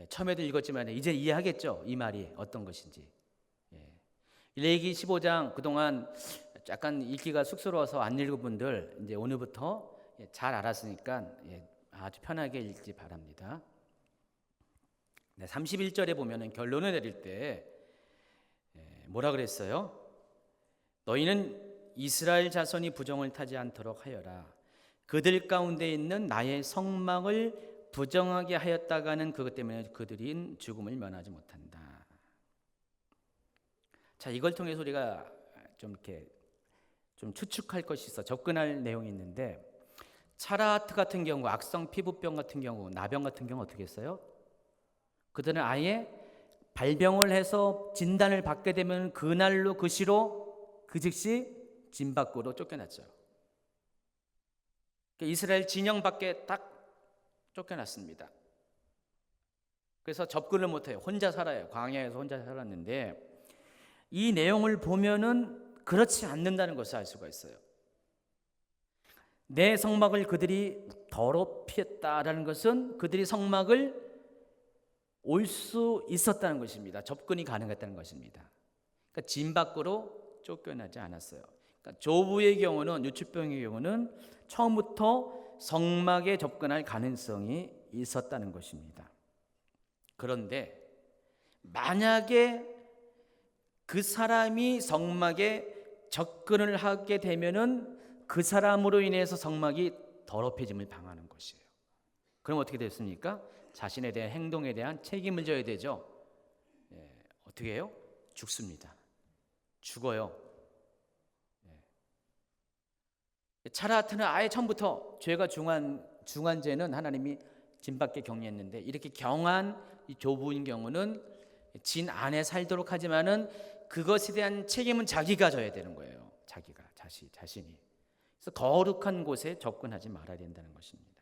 처음에도 읽었지만 이제 이해하겠죠? 이 말이 어떤 것인지. 레위기 15장 그동안 약간 읽기가 쑥스러워서 안 읽은 분들 이제 오늘부터 잘 알았으니까 아주 편하게 읽지 바랍니다. 31절에 보면은 결론을 내릴 때 뭐라 그랬어요? 너희는 이스라엘 자손이 부정을 타지 않도록 하여라. 그들 가운데 있는 나의 성막을 부정하게 하였다가는 그것 때문에 그들인 죽음을 면하지 못한다. 자, 이걸 통해서 우리가 좀 이렇게 좀 추측할 것이 있어 접근할 내용이 있는데, 차라트 같은 경우, 악성 피부병 같은 경우, 나병 같은 경우 어떻게 했어요? 그들은 아예 발병을 해서 진단을 받게 되면 그날로 그 시로 그 즉시 진 밖으로 쫓겨났죠. 이스라엘 진영 밖에 딱 쫓겨났습니다. 그래서 접근을 못해요. 혼자 살아요. 광야에서 혼자 살았는데 이 내용을 보면은 그렇지 않는다는 것을 알 수가 있어요. 내 성막을 그들이 더럽혔다라는 것은 그들이 성막을 올 수 있었다는 것입니다. 접근이 가능했다는 것입니다. 그러니까 진 밖으로 쫓겨나지 않았어요. 그러니까 조부의 경우는, 유축병의 경우는 처음부터 성막에 접근할 가능성이 있었다는 것입니다. 그런데 만약에 그 사람이 성막에 접근을 하게 되면은 그 사람으로 인해서 성막이 더럽혀짐을 당하는 것이에요. 그럼 어떻게 됐습니까? 자신에 대한 행동에 대한 책임을 져야 되죠. 어떻게 해요? 죽습니다. 죽어요. 차라트는 아예 처음부터 죄가 중한 죄는 하나님이 진밖에 경했는데, 이렇게 경한 이 조부인 경우는 진 안에 살도록 하지만은 그것에 대한 책임은 자기가 져야 되는 거예요. 자기가 자신이. 그래서 거룩한 곳에 접근하지 말아야 된다는 것입니다.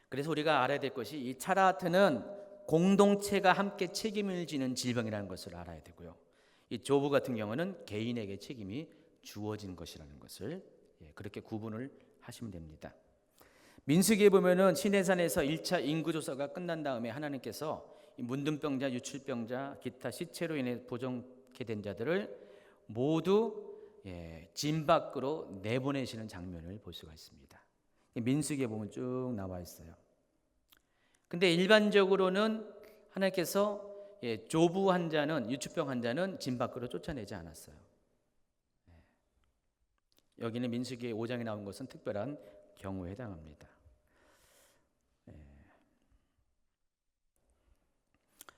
그래서 우리가 알아야 될 것이, 이 차라트는 공동체가 함께 책임을 지는 질병이라는 것을 알아야 되고요. 이 조부 같은 경우는 개인에게 책임이 주어진 것이라는 것을 그렇게 구분을 하시면 됩니다. 민수기에 보면은 시내산에서 1차 인구조사가 끝난 다음에 하나님께서 문둥병자, 유출병자, 기타 시체로 인해 부정케 된 자들을 모두 진 밖으로 내보내시는 장면을 볼 수가 있습니다. 민수기에 보면 쭉 나와 있어요. 근데 일반적으로는 하나님께서 조부 환자는, 유출병 환자는 진 밖으로 쫓아내지 않았어요. 여기는 민수기 5장에 나온 것은 특별한 경우에 해당합니다.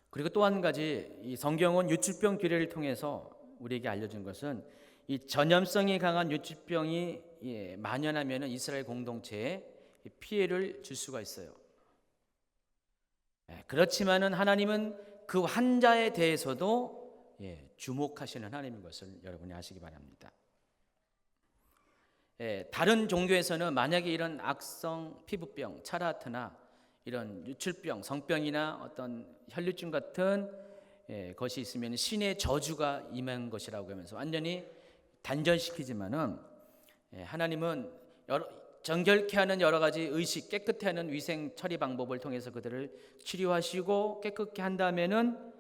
그리고 또 한 가지, 이 성경은 유출병 규례를 통해서 우리에게 알려준 것은, 이 전염성이 강한 유출병이 만연하면 이스라엘 공동체에 피해를 줄 수가 있어요. 그렇지만은 하나님은 그 환자에 대해서도 주목하시는 하나님인 것을 여러분이 아시기 바랍니다. 다른 종교에서는 만약에 이런 악성 피부병, 차라트나 이런 유출병, 성병이나 어떤 혈류증 같은 것이 있으면 신의 저주가 임한 것이라고 하면서 완전히 단절시키지만은, 하나님은 정결케 하는 여러 가지 의식, 깨끗해 하는 위생 처리 방법을 통해서 그들을 치료하시고 깨끗게 한 다음에는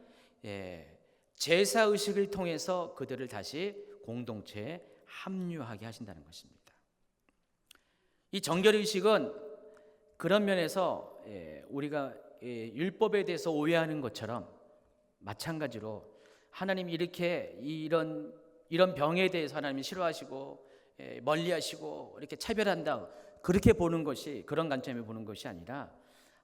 제사 의식을 통해서 그들을 다시 공동체에 합류하게 하신다는 것입니다. 이 정결 의식은 그런 면에서 우리가 율법에 대해서 오해하는 것처럼 마찬가지로 하나님이 이렇게 이런 병에 대해서 하나님이 싫어하시고 멀리하시고 이렇게 차별한다, 그렇게 보는 것이, 그런 관점에 보는 것이 아니라,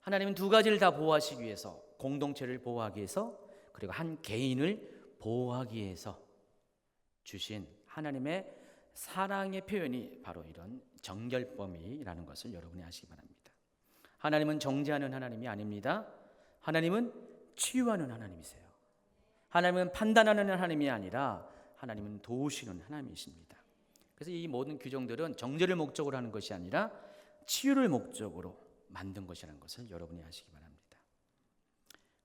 하나님은 두 가지를 다 보호하시기 위해서, 공동체를 보호하기 위해서, 그리고 한 개인을 보호하기 위해서 주신 하나님의 사랑의 표현이 바로 이런 정결법이라는 것을 여러분이 아시기 바랍니다. 하나님은 정죄하는 하나님이 아닙니다. 하나님은 치유하는 하나님이세요. 하나님은 판단하는 하나님이 아니라 하나님은 도우시는 하나님이십니다. 그래서 이 모든 규정들은 정죄를 목적으로 하는 것이 아니라 치유를 목적으로 만든 것이라는 것을 여러분이 아시기 바랍니다.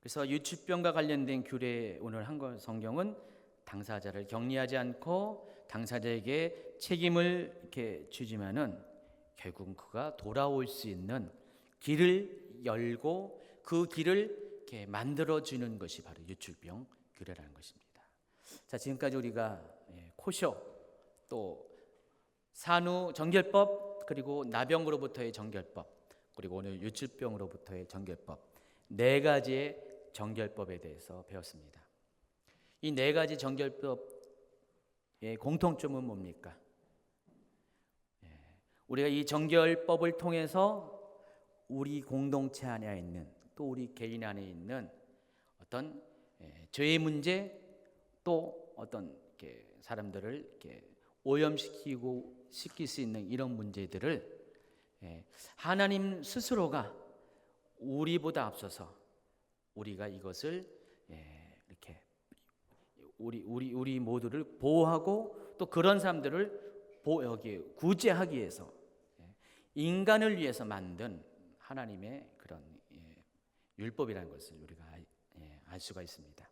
그래서 유출병과 관련된 규례, 오늘 한글 성경은 당사자를 격리하지 않고 당사자에게 책임을 이렇게 주지만은 결국은 그가 돌아올 수 있는 길을 열고 그 길을 이렇게 만들어 주는 것이 바로 유출병 규례라는 것입니다. 자, 지금까지 우리가 코쇼, 또 산후 정결법, 그리고 나병으로부터의 정결법, 그리고 오늘 유출병으로부터의 정결법, 네 가지의 정결법에 대해서 배웠습니다. 이 네 가지 정결법의 공통점은 뭡니까? 우리가 이 정결법을 통해서 우리 공동체 안에 있는, 또 우리 개인 안에 있는 어떤 죄의 문제, 또 어떤 사람들을 이렇게 오염시킬 수 있는 이런 문제들을 하나님 스스로가 우리보다 앞서서 우리가 이것을 이렇게 우리 모두를 보호하고, 또 그런 사람들을 구제하기 위해서 인간을 위해서 만든 하나님의 그런 율법이라는 것을 우리가 알 수가 있습니다.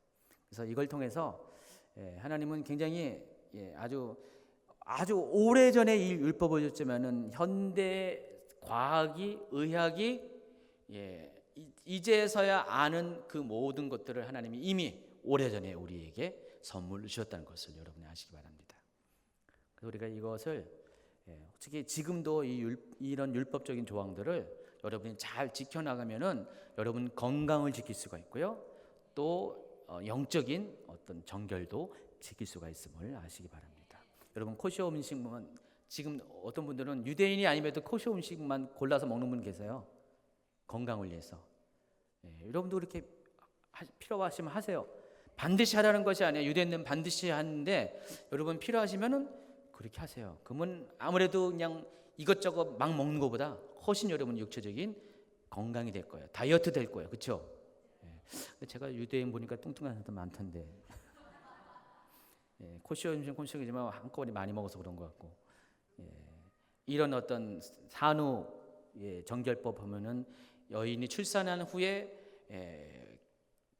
그래서 이걸 통해서 하나님은 굉장히 아주 오래전에 이 율법을 줬지만은 현대 과학이, 의학이 이제서야 아는 그 모든 것들을 하나님이 이미 오래전에 우리에게 선물을 주셨다는 것을 여러분이 아시기 바랍니다. 그래서 우리가 이것을 특히 지금도 이런 율법적인 조항들을 여러분이 잘 지켜나가면은 여러분 건강을 지킬 수가 있고요. 또 영적인 어떤 정결도 지킬 수가 있음을 아시기 바랍니다. 여러분 코시오 음식만 지금 어떤 분들은 유대인이 아님에도 코시오 음식만 골라서 먹는 분 계세요. 건강을 위해서. 여러분도 그렇게 필요하시면 하세요. 반드시 하라는 것이 아니에요. 유대인은 반드시 하는데 여러분 필요하시면은 그렇게 하세요. 그러면 아무래도 그냥 이것저것 막 먹는 것보다 훨씬 여러분 육체적인 건강이 될 거예요. 다이어트 될 거예요. 그렇죠? 제가 유대인 보니까 뚱뚱한 사람도 많던데 코시오 음식 코시오이지만 한꺼번에 많이 먹어서 그런 것 같고 이런 어떤 산후 정결법 하면은 여인이 출산한 후에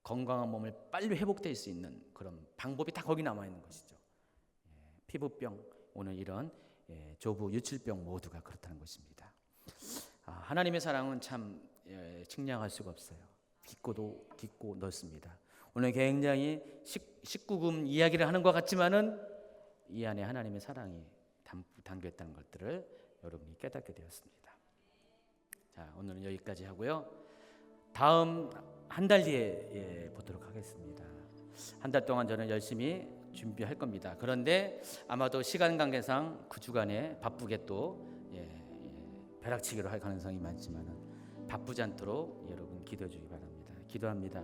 건강한 몸을 빨리 회복될 수 있는 그런 방법이 다 거기 남아 있는 것이죠. 피부병, 오늘 이런 조부, 유출병 모두가 그렇다는 것입니다. 하나님의 사랑은 참 측량할 수가 없어요. 깊고 넓습니다. 오늘 굉장히 19금 이야기를 하는 것 같지만은 이 안에 하나님의 사랑이 담겨 있다는 것들을 여러분이 깨닫게 되었습니다. 자, 오늘은 여기까지 하고요. 다음 한 달 뒤에 보도록 하겠습니다. 한 달 동안 저는 열심히 준비할 겁니다. 그런데 아마도 시간 관계상 그 주간에 바쁘게 또 벼락치기로 할 가능성이 많지만은 바쁘지 않도록 여러분 기도해 주기 바랍니다. 기도합니다.